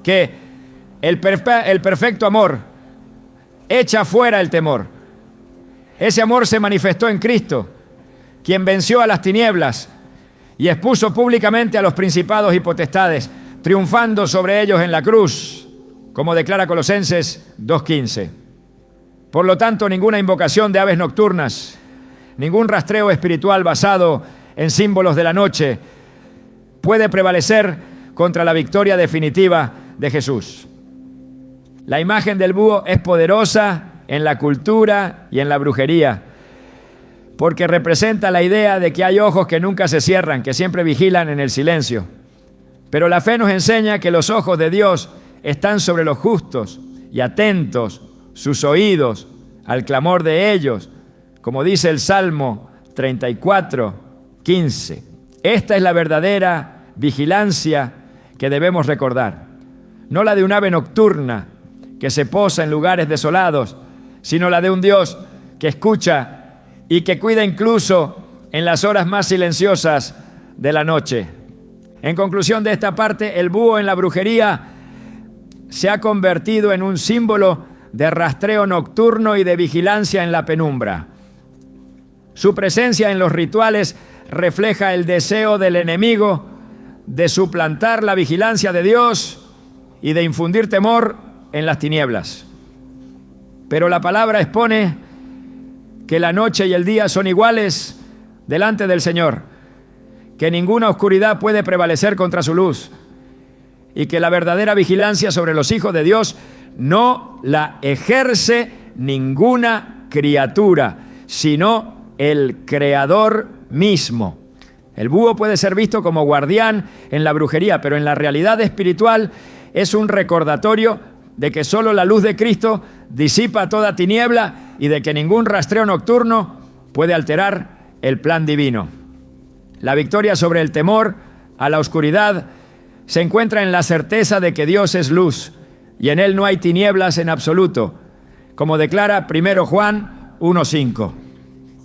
que el perfecto amor echa fuera el temor. Ese amor se manifestó en Cristo, quien venció a las tinieblas y expuso públicamente a los principados y potestades, triunfando sobre ellos en la cruz, como declara Colosenses 2:15. Por lo tanto, ninguna invocación de aves nocturnas, ningún rastreo espiritual basado en símbolos de la noche puede prevalecer contra la victoria definitiva de Jesús. La imagen del búho es poderosa en la cultura y en la brujería, porque representa la idea de que hay ojos que nunca se cierran, que siempre vigilan en el silencio. Pero la fe nos enseña que los ojos de Dios están sobre los justos y atentos sus oídos al clamor de ellos, como dice el Salmo 34:15. Esta es la verdadera vigilancia que debemos recordar, no la de un ave nocturna que se posa en lugares desolados, sino la de un Dios que escucha y que cuida incluso en las horas más silenciosas de la noche. En conclusión de esta parte, el búho en la brujería se ha convertido en un símbolo de rastreo nocturno y de vigilancia en la penumbra. Su presencia en los rituales refleja el deseo del enemigo de suplantar la vigilancia de Dios y de infundir temor en las tinieblas. Pero la palabra expone que la noche y el día son iguales delante del Señor, que ninguna oscuridad puede prevalecer contra su luz y que la verdadera vigilancia sobre los hijos de Dios no la ejerce ninguna criatura, sino el Creador mismo. El búho puede ser visto como guardián en la brujería, pero en la realidad espiritual es un recordatorio de que solo la luz de Cristo disipa toda tiniebla y de que ningún rastreo nocturno puede alterar el plan divino. La victoria sobre el temor a la oscuridad se encuentra en la certeza de que Dios es luz y en Él no hay tinieblas en absoluto, como declara 1 Juan 1:5.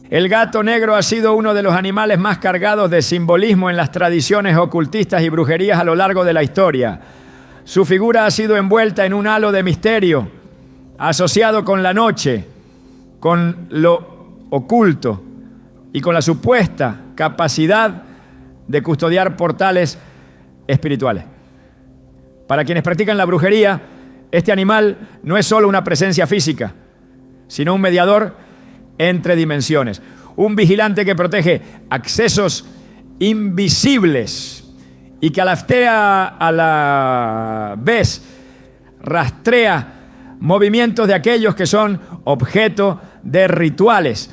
El gato negro ha sido uno de los animales más cargados de simbolismo en las tradiciones ocultistas y brujerías a lo largo de la historia. Su figura ha sido envuelta en un halo de misterio, asociado con la noche, con lo oculto y con la supuesta capacidad de custodiar portales espirituales. Para quienes practican la brujería, este animal no es solo una presencia física, sino un mediador entre dimensiones, un vigilante que protege accesos invisibles y que a la vez rastrea movimientos de aquellos que son objeto de rituales.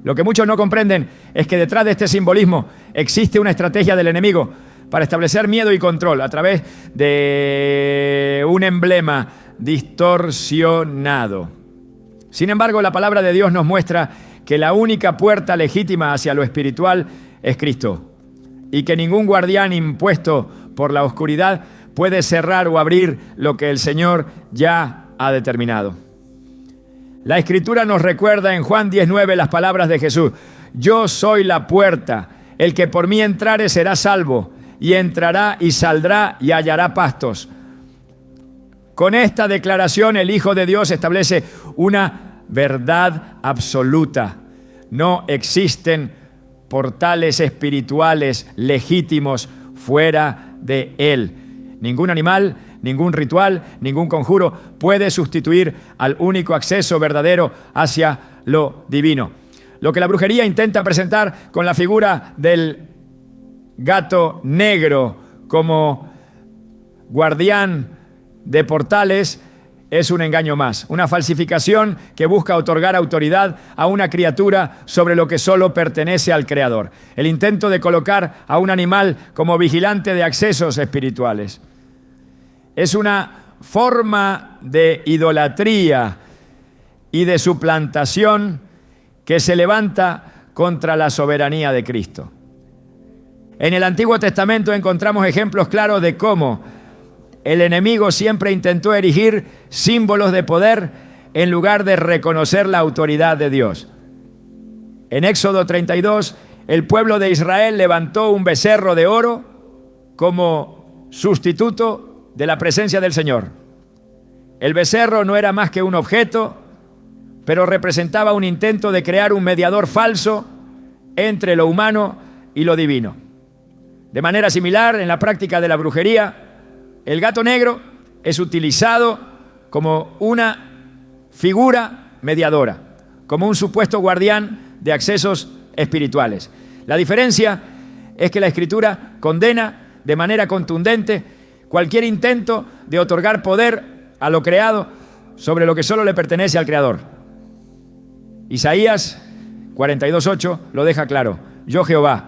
Lo que muchos no comprenden es que detrás de este simbolismo existe una estrategia del enemigo para establecer miedo y control a través de un emblema distorsionado. Sin embargo, la palabra de Dios nos muestra que la única puerta legítima hacia lo espiritual es Cristo y que ningún guardián impuesto por la oscuridad puede cerrar o abrir lo que el Señor ya ha determinado. La Escritura nos recuerda en Juan 10:9 las palabras de Jesús: yo soy la puerta, el que por mí entrare será salvo, y entrará y saldrá y hallará pastos. Con esta declaración el Hijo de Dios establece una verdad absoluta. No existen portales espirituales legítimos fuera de Él. Ningún animal, ningún ritual, ningún conjuro puede sustituir al único acceso verdadero hacia lo divino. Lo que la brujería intenta presentar con la figura del gato negro como guardián de portales es un engaño más, una falsificación que busca otorgar autoridad a una criatura sobre lo que solo pertenece al Creador. El intento de colocar a un animal como vigilante de accesos espirituales. Es una forma de idolatría y de suplantación que se levanta contra la soberanía de Cristo. En el Antiguo Testamento encontramos ejemplos claros de cómo el enemigo siempre intentó erigir símbolos de poder en lugar de reconocer la autoridad de Dios. En Éxodo 32, el pueblo de Israel levantó un becerro de oro como sustituto de la presencia del Señor. El becerro no era más que un objeto, pero representaba un intento de crear un mediador falso entre lo humano y lo divino. De manera similar, en la práctica de la brujería, el gato negro es utilizado como una figura mediadora, como un supuesto guardián de accesos espirituales. La diferencia es que la Escritura condena de manera contundente cualquier intento de otorgar poder a lo creado sobre lo que solo le pertenece al Creador. Isaías 42:8 lo deja claro: yo Jehová,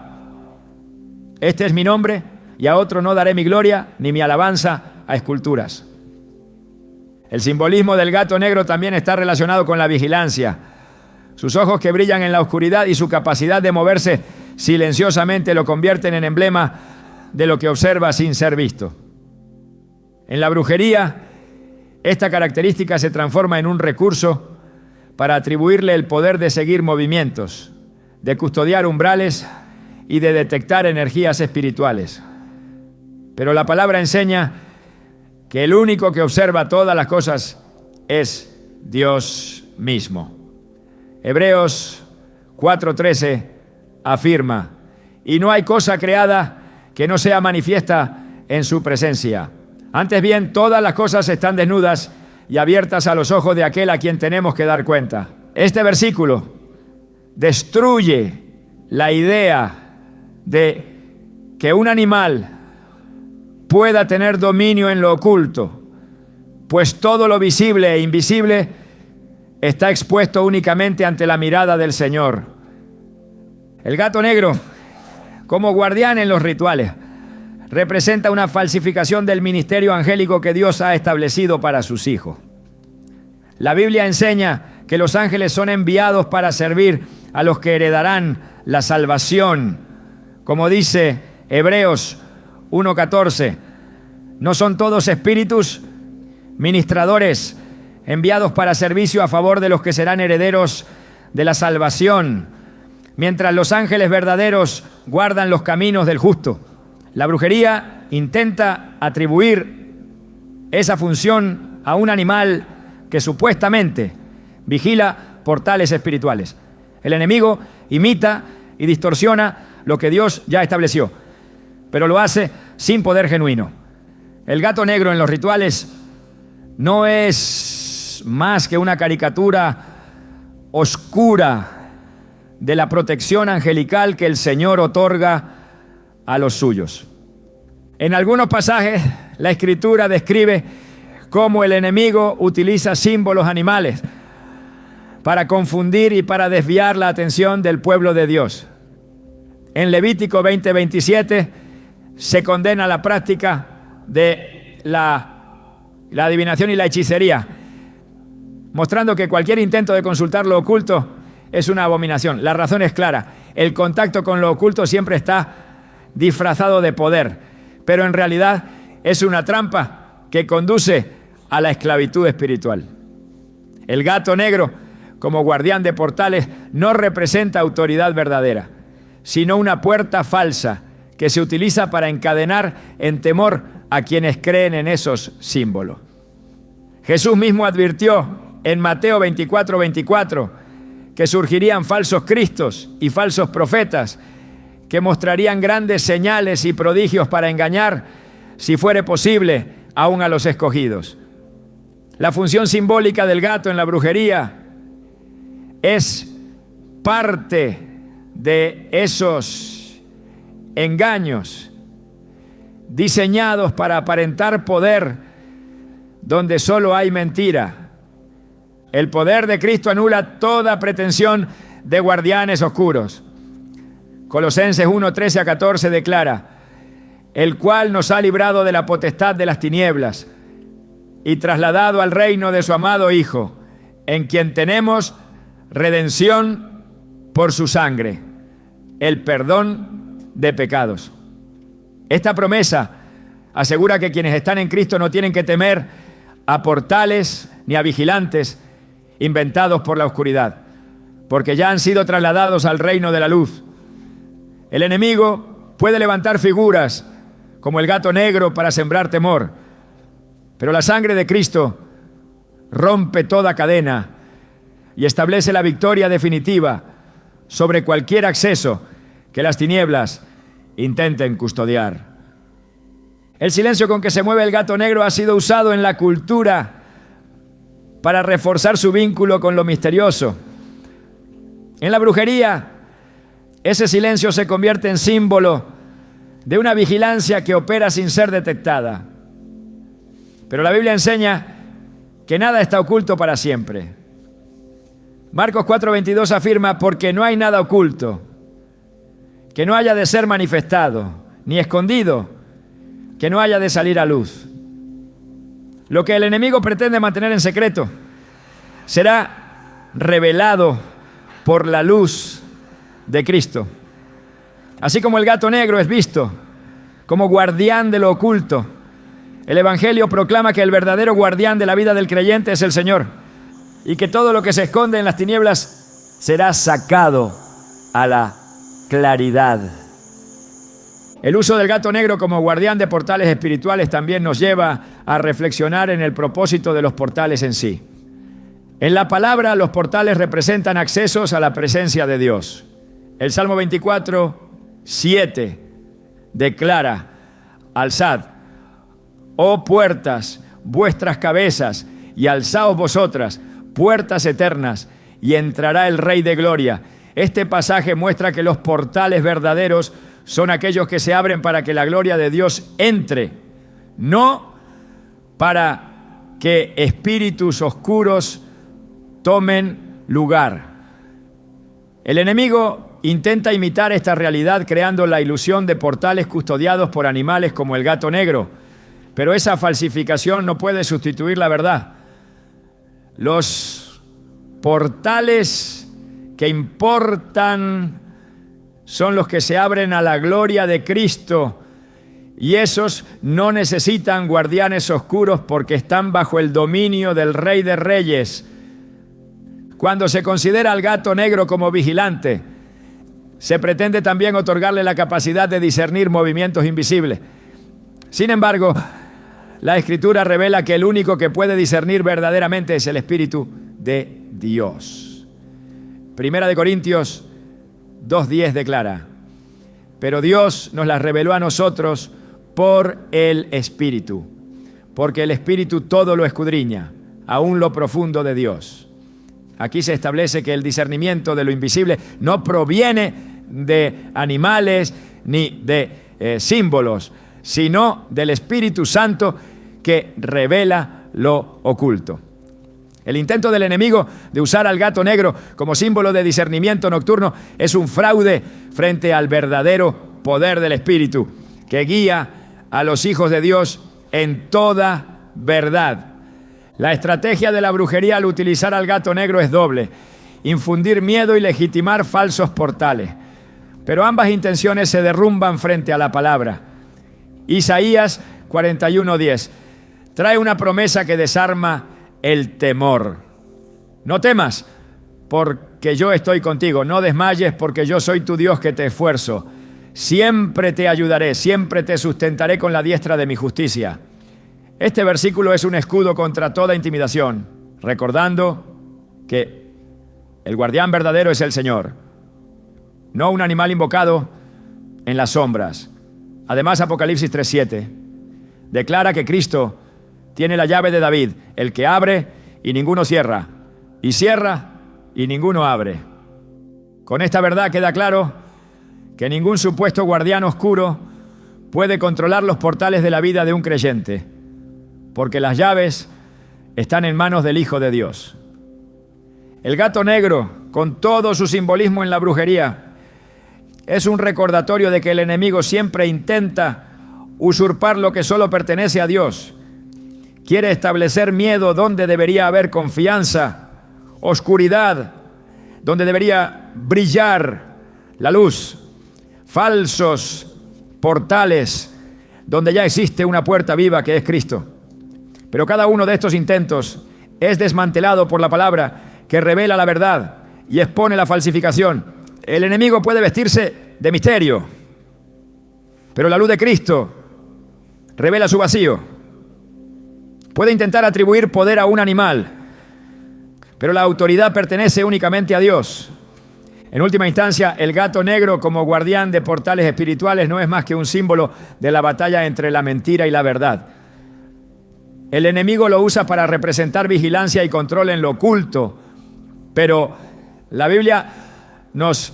este es mi nombre, y a otro no daré mi gloria ni mi alabanza a esculturas. El simbolismo del gato negro también está relacionado con la vigilancia. Sus ojos que brillan en la oscuridad y su capacidad de moverse silenciosamente lo convierten en emblema de lo que observa sin ser visto. En la brujería, esta característica se transforma en un recurso para atribuirle el poder de seguir movimientos, de custodiar umbrales y de detectar energías espirituales. Pero la palabra enseña que el único que observa todas las cosas es Dios mismo. Hebreos 4:13 afirma: y no hay cosa creada que no sea manifiesta en su presencia. Antes bien, todas las cosas están desnudas y abiertas a los ojos de aquel a quien tenemos que dar cuenta. Este versículo destruye la idea de que un animal pueda tener dominio en lo oculto, pues todo lo visible e invisible está expuesto únicamente ante la mirada del Señor. El gato negro, como guardián en los rituales, representa una falsificación del ministerio angélico que Dios ha establecido para sus hijos. La Biblia enseña que los ángeles son enviados para servir a los que heredarán la salvación. Como dice Hebreos 1:14, ¿no son todos espíritus ministradores enviados para servicio a favor de los que serán herederos de la salvación, mientras los ángeles verdaderos guardan los caminos del justo? La brujería intenta atribuir esa función a un animal que supuestamente vigila portales espirituales. El enemigo imita y distorsiona lo que Dios ya estableció, pero lo hace sin poder genuino. El gato negro en los rituales no es más que una caricatura oscura de la protección angelical que el Señor otorga a los suyos. En algunos pasajes, la Escritura describe cómo el enemigo utiliza símbolos animales para confundir y para desviar la atención del pueblo de Dios. En Levítico 20:27 se condena la práctica de la adivinación y la hechicería, mostrando que cualquier intento de consultar lo oculto es una abominación. La razón es clara: el contacto con lo oculto siempre está disfrazado de poder, pero en realidad es una trampa que conduce a la esclavitud espiritual. El gato negro, como guardián de portales no representa autoridad verdadera, sino una puerta falsa que se utiliza para encadenar en temor a quienes creen en esos símbolos. Jesús mismo advirtió en Mateo 24:24 que surgirían falsos cristos y falsos profetas que mostrarían grandes señales y prodigios para engañar, si fuere posible, aún a los escogidos. La función simbólica del gato en la brujería es parte de esos engaños diseñados para aparentar poder donde solo hay mentira. El poder de Cristo anula toda pretensión de guardianes oscuros. Colosenses 1:13-14 declara: el cual nos ha librado de la potestad de las tinieblas y trasladado al reino de su amado Hijo, en quien tenemos redención por su sangre, el perdón de pecados. Esta promesa asegura que quienes están en Cristo no tienen que temer a portales ni a vigilantes inventados por la oscuridad, porque ya han sido trasladados al reino de la luz. El enemigo puede levantar figuras como el gato negro para sembrar temor, pero la sangre de Cristo rompe toda cadena y establece la victoria definitiva sobre cualquier acceso que las tinieblas intenten custodiar. El silencio con que se mueve el gato negro ha sido usado en la cultura para reforzar su vínculo con lo misterioso. En la brujería, ese silencio se convierte en símbolo de una vigilancia que opera sin ser detectada. Pero la Biblia enseña que nada está oculto para siempre. Marcos 4:22 afirma: porque no hay nada oculto que no haya de ser manifestado, ni escondido que no haya de salir a luz. Lo que el enemigo pretende mantener en secreto será revelado por la luz de Cristo. Así como el gato negro es visto como guardián de lo oculto, el Evangelio proclama que el verdadero guardián de la vida del creyente es el Señor, y que todo lo que se esconde en las tinieblas será sacado a la claridad. El uso del gato negro como guardián de portales espirituales también nos lleva a reflexionar en el propósito de los portales en sí. En la palabra, los portales representan accesos a la presencia de Dios. El Salmo 24:7 declara: alzad, oh puertas, vuestras cabezas, y alzaos vosotras, puertas eternas, y entrará el Rey de Gloria. Este pasaje muestra que los portales verdaderos son aquellos que se abren para que la gloria de Dios entre, no para que espíritus oscuros tomen lugar. El enemigo intenta imitar esta realidad creando la ilusión de portales custodiados por animales como el gato negro, pero esa falsificación no puede sustituir la verdad. Los portales que importan son los que se abren a la gloria de Cristo, y esos no necesitan guardianes oscuros porque están bajo el dominio del Rey de Reyes. Cuando se considera al gato negro como vigilante, se pretende también otorgarle la capacidad de discernir movimientos invisibles. Sin embargo, la Escritura revela que el único que puede discernir verdaderamente es el Espíritu de Dios. Primera de Corintios 2:10 declara: pero Dios nos las reveló a nosotros por el Espíritu, porque el Espíritu todo lo escudriña, aún lo profundo de Dios. Aquí se establece que el discernimiento de lo invisible no proviene de animales ni de símbolos, sino del Espíritu Santo que revela lo oculto. El intento del enemigo de usar al gato negro como símbolo de discernimiento nocturno es un fraude frente al verdadero poder del Espíritu que guía a los hijos de Dios en toda verdad. La estrategia de la brujería al utilizar al gato negro es doble: infundir miedo y legitimar falsos portales. Pero ambas intenciones se derrumban frente a la palabra. Isaías 41:10 trae una promesa que desarma el temor. No temas, porque yo estoy contigo. No desmayes, porque yo soy tu Dios que te esfuerzo. Siempre te ayudaré, siempre te sustentaré con la diestra de mi justicia. Este versículo es un escudo contra toda intimidación, recordando que el guardián verdadero es el Señor, no un animal invocado en las sombras. Además, Apocalipsis 3:7 declara que Cristo tiene la llave de David, el que abre y ninguno cierra, y cierra y ninguno abre. Con esta verdad queda claro que ningún supuesto guardián oscuro puede controlar los portales de la vida de un creyente, porque las llaves están en manos del Hijo de Dios. El gato negro, con todo su simbolismo en la brujería, es un recordatorio de que el enemigo siempre intenta usurpar lo que solo pertenece a Dios. Quiere establecer miedo donde debería haber confianza, oscuridad donde debería brillar la luz, falsos portales donde ya existe una puerta viva que es Cristo. Pero cada uno de estos intentos es desmantelado por la palabra que revela la verdad y expone la falsificación. El enemigo puede vestirse de misterio, pero la luz de Cristo revela su vacío. Puede intentar atribuir poder a un animal, pero la autoridad pertenece únicamente a Dios. En última instancia, el gato negro como guardián de portales espirituales no es más que un símbolo de la batalla entre la mentira y la verdad. El enemigo lo usa para representar vigilancia y control en lo oculto, pero la Biblia nos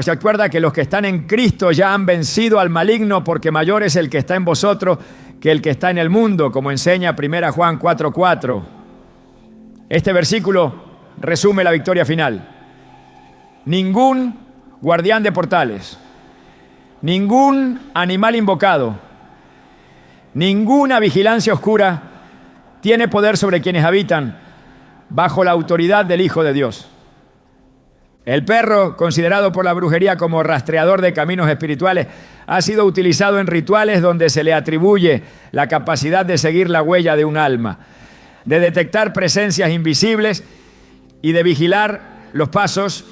recuerda que los que están en Cristo ya han vencido al maligno, porque mayor es el que está en vosotros que el que está en el mundo, como enseña 1 Juan 4:4. Este versículo resume la victoria final. Ningún guardián de portales, ningún animal invocado, ninguna vigilancia oscura tiene poder sobre quienes habitan bajo la autoridad del Hijo de Dios. El perro, considerado por la brujería como rastreador de caminos espirituales, ha sido utilizado en rituales donde se le atribuye la capacidad de seguir la huella de un alma, de detectar presencias invisibles y de vigilar los pasos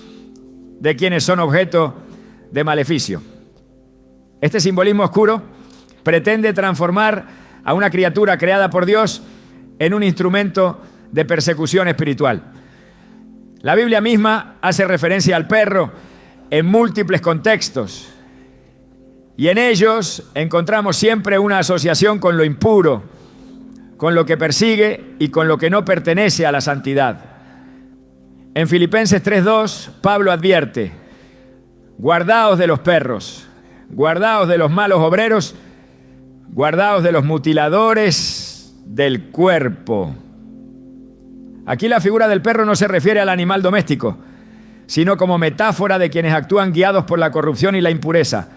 de quienes son objeto de maleficio. Este simbolismo oscuro pretende transformar a una criatura creada por Dios en un instrumento de persecución espiritual. La Biblia misma hace referencia al perro en múltiples contextos, y en ellos encontramos siempre una asociación con lo impuro, con lo que persigue y con lo que no pertenece a la santidad. En Filipenses 3:2, Pablo advierte: guardaos de los perros, guardaos de los malos obreros, guardaos de los mutiladores del cuerpo. Aquí la figura del perro no se refiere al animal doméstico, sino como metáfora de quienes actúan guiados por la corrupción y la impureza,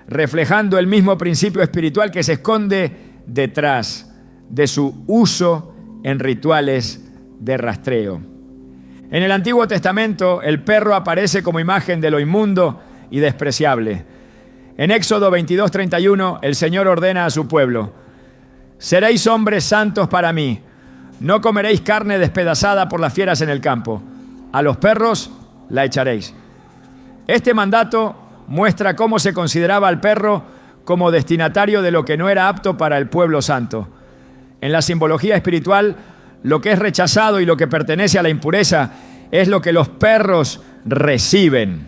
reflejando el mismo principio espiritual que se esconde detrás de su uso en rituales de rastreo. En el Antiguo Testamento, el perro aparece como imagen de lo inmundo y despreciable. En Éxodo 22:31, el Señor ordena a su pueblo: seréis hombres santos para mí. No comeréis carne despedazada por las fieras en el campo. A los perros la echaréis. Este mandato muestra cómo se consideraba al perro como destinatario de lo que no era apto para el pueblo santo. En la simbología espiritual, lo que es rechazado y lo que pertenece a la impureza es lo que los perros reciben.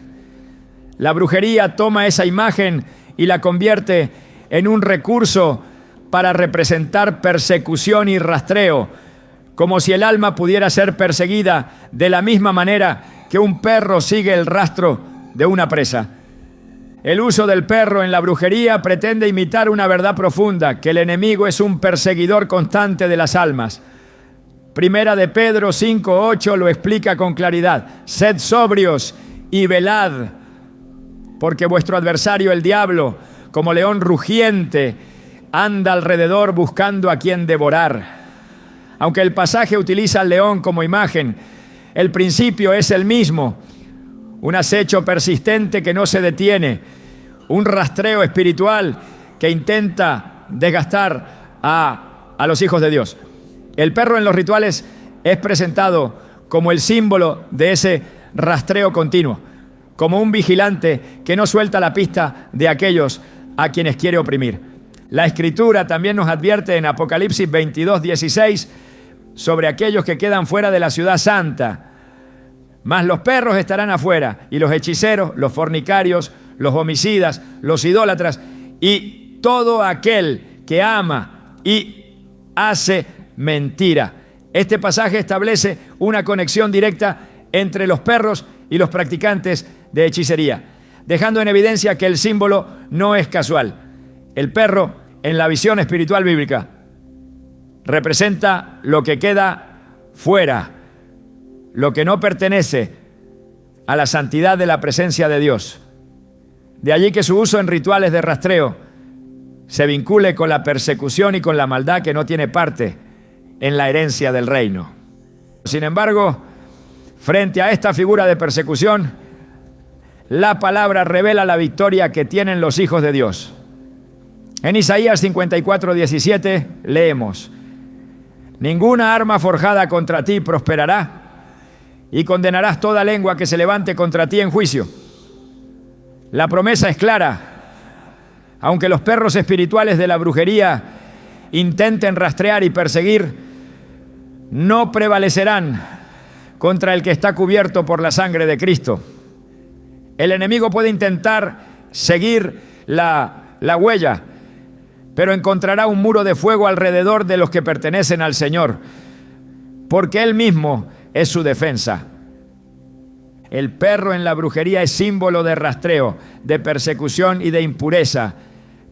La brujería toma esa imagen y la convierte en un recurso para representar persecución y rastreo, como si el alma pudiera ser perseguida de la misma manera que un perro sigue el rastro de una presa. El uso del perro en la brujería pretende imitar una verdad profunda, que el enemigo es un perseguidor constante de las almas. Primera de Pedro 5:8 lo explica con claridad: sed sobrios y velad, porque vuestro adversario el diablo, como león rugiente, anda alrededor buscando a quien devorar. Aunque el pasaje utiliza al león como imagen, el principio es el mismo: un acecho persistente que no se detiene, un rastreo espiritual que intenta desgastar a los hijos de Dios. El perro en los rituales es presentado como el símbolo de ese rastreo continuo, como un vigilante que no suelta la pista de aquellos a quienes quiere oprimir. La Escritura también nos advierte en Apocalipsis 22:16 sobre aquellos que quedan fuera de la ciudad santa. Mas los perros estarán afuera, y los hechiceros, los fornicarios, los homicidas, los idólatras y todo aquel que ama y hace mentira. Este pasaje establece una conexión directa entre los perros y los practicantes de hechicería, dejando en evidencia que el símbolo no es casual. El perro, en la visión espiritual bíblica, representa lo que queda fuera, lo que no pertenece a la santidad de la presencia de Dios. De allí que su uso en rituales de rastreo se vincule con la persecución y con la maldad que no tiene parte en la herencia del reino. Sin embargo, frente a esta figura de persecución, la palabra revela la victoria que tienen los hijos de Dios. En Isaías 54:17 leemos: ninguna arma forjada contra ti prosperará, y condenarás toda lengua que se levante contra ti en juicio. La promesa es clara. Aunque los perros espirituales de la brujería intenten rastrear y perseguir, no prevalecerán contra el que está cubierto por la sangre de Cristo. El enemigo puede intentar seguir la huella, pero encontrará un muro de fuego alrededor de los que pertenecen al Señor, porque Él mismo es su defensa. El perro en la brujería es símbolo de rastreo, de persecución y de impureza,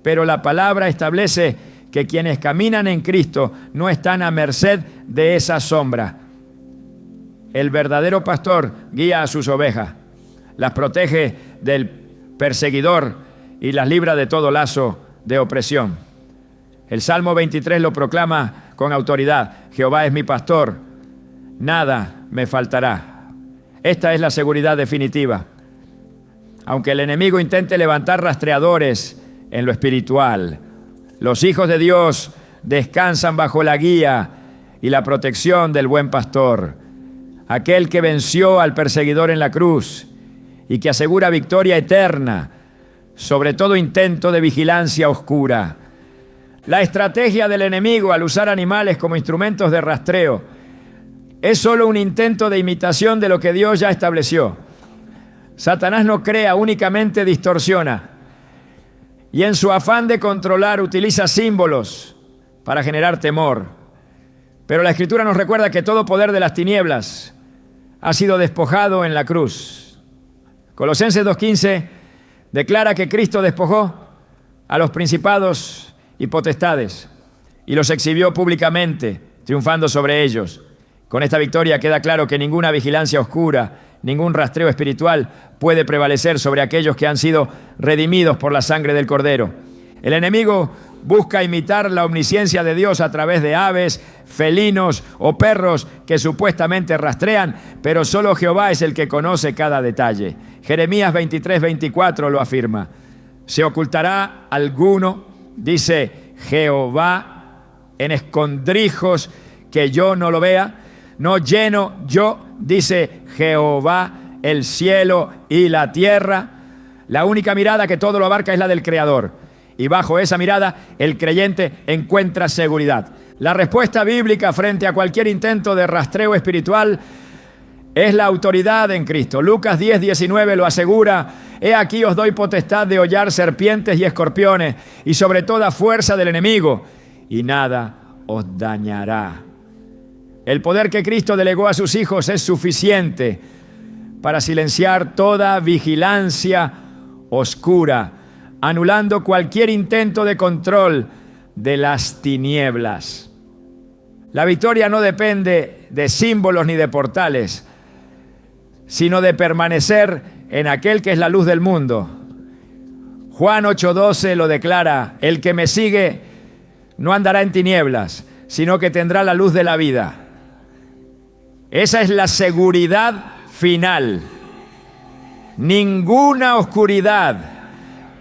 pero la palabra establece que quienes caminan en Cristo no están a merced de esa sombra. El verdadero pastor guía a sus ovejas, las protege del perseguidor y las libra de todo lazo de opresión. El Salmo 23 lo proclama con autoridad: Jehová es mi pastor, nada me faltará. Esta es la seguridad definitiva. Aunque el enemigo intente levantar rastreadores en lo espiritual, los hijos de Dios descansan bajo la guía y la protección del buen pastor, aquel que venció al perseguidor en la cruz y que asegura victoria eterna sobre todo intento de vigilancia oscura. La estrategia del enemigo al usar animales como instrumentos de rastreo es solo un intento de imitación de lo que Dios ya estableció. Satanás no crea, únicamente distorsiona. Y en su afán de controlar utiliza símbolos para generar temor. Pero la Escritura nos recuerda que todo poder de las tinieblas ha sido despojado en la cruz. Colosenses 2:15 declara que Cristo despojó a los principados y potestades y los exhibió públicamente, triunfando sobre ellos. Con esta victoria queda claro que ninguna vigilancia oscura, ningún rastreo espiritual puede prevalecer sobre aquellos que han sido redimidos por la sangre del Cordero. El enemigo busca imitar la omnisciencia de Dios a través de aves, felinos o perros que supuestamente rastrean, pero solo Jehová es el que conoce cada detalle. Jeremías 23:24 lo afirma. ¿Se ocultará alguno, dice Jehová, en escondrijos que yo no lo vea? ¿No lleno yo, dice Jehová, el cielo y la tierra? La única mirada que todo lo abarca es la del Creador. Y bajo esa mirada, el creyente encuentra seguridad. La respuesta bíblica frente a cualquier intento de rastreo espiritual es la autoridad en Cristo. Lucas 10:19 lo asegura: he aquí os doy potestad de hollar serpientes y escorpiones y sobre toda fuerza del enemigo, y nada os dañará. El poder que Cristo delegó a sus hijos es suficiente para silenciar toda vigilancia oscura, anulando cualquier intento de control de las tinieblas. La victoria no depende de símbolos ni de portales, sino de permanecer en aquel que es la luz del mundo. Juan 8:12 lo declara: el que me sigue no andará en tinieblas, sino que tendrá la luz de la vida. Esa es la seguridad final. Ninguna oscuridad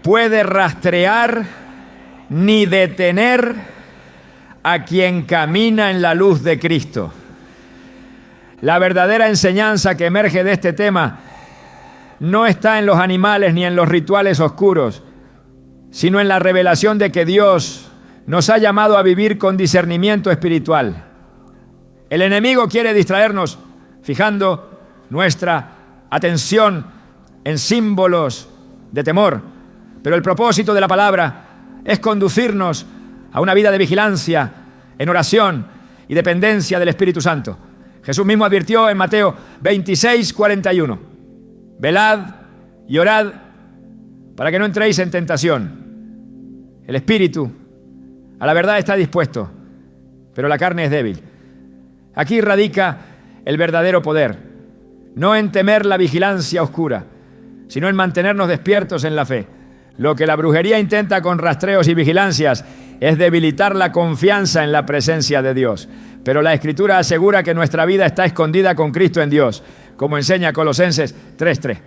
puede rastrear ni detener a quien camina en la luz de Cristo. La verdadera enseñanza que emerge de este tema no está en los animales ni en los rituales oscuros, sino en la revelación de que Dios nos ha llamado a vivir con discernimiento espiritual. El enemigo quiere distraernos fijando nuestra atención en símbolos de temor, pero el propósito de la palabra es conducirnos a una vida de vigilancia, en oración y dependencia del Espíritu Santo. Jesús mismo advirtió en Mateo 26:41, velad y orad para que no entréis en tentación. El espíritu a la verdad está dispuesto, pero la carne es débil. Aquí radica el verdadero poder, no en temer la vigilancia oscura, sino en mantenernos despiertos en la fe. Lo que la brujería intenta con rastreos y vigilancias es debilitar la confianza en la presencia de Dios. Pero la Escritura asegura que nuestra vida está escondida con Cristo en Dios, como enseña Colosenses 3:3.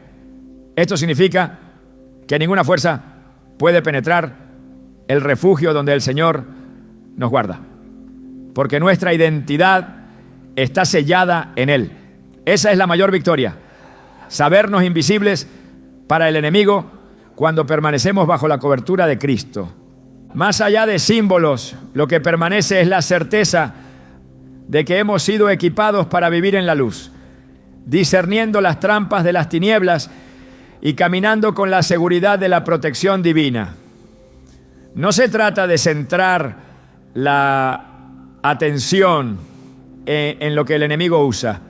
Esto significa que ninguna fuerza puede penetrar el refugio donde el Señor nos guarda, porque nuestra identidad está sellada en Él. Esa es la mayor victoria, sabernos invisibles para el enemigo cuando permanecemos bajo la cobertura de Cristo. Más allá de símbolos, lo que permanece es la certeza de que hemos sido equipados para vivir en la luz, discerniendo las trampas de las tinieblas y caminando con la seguridad de la protección divina. No se trata de centrar la atención en lo que el enemigo usa,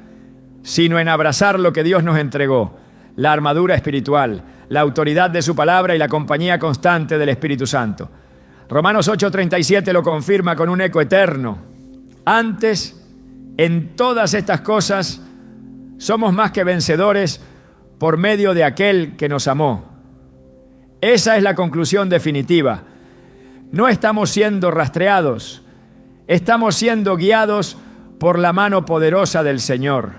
sino en abrazar lo que Dios nos entregó, la armadura espiritual, la autoridad de su palabra y la compañía constante del Espíritu Santo. Romanos 8:37 lo confirma con un eco eterno. Antes, en todas estas cosas, somos más que vencedores por medio de aquel que nos amó. Esa es la conclusión definitiva. No estamos siendo rastreados, estamos siendo guiados por la mano poderosa del Señor.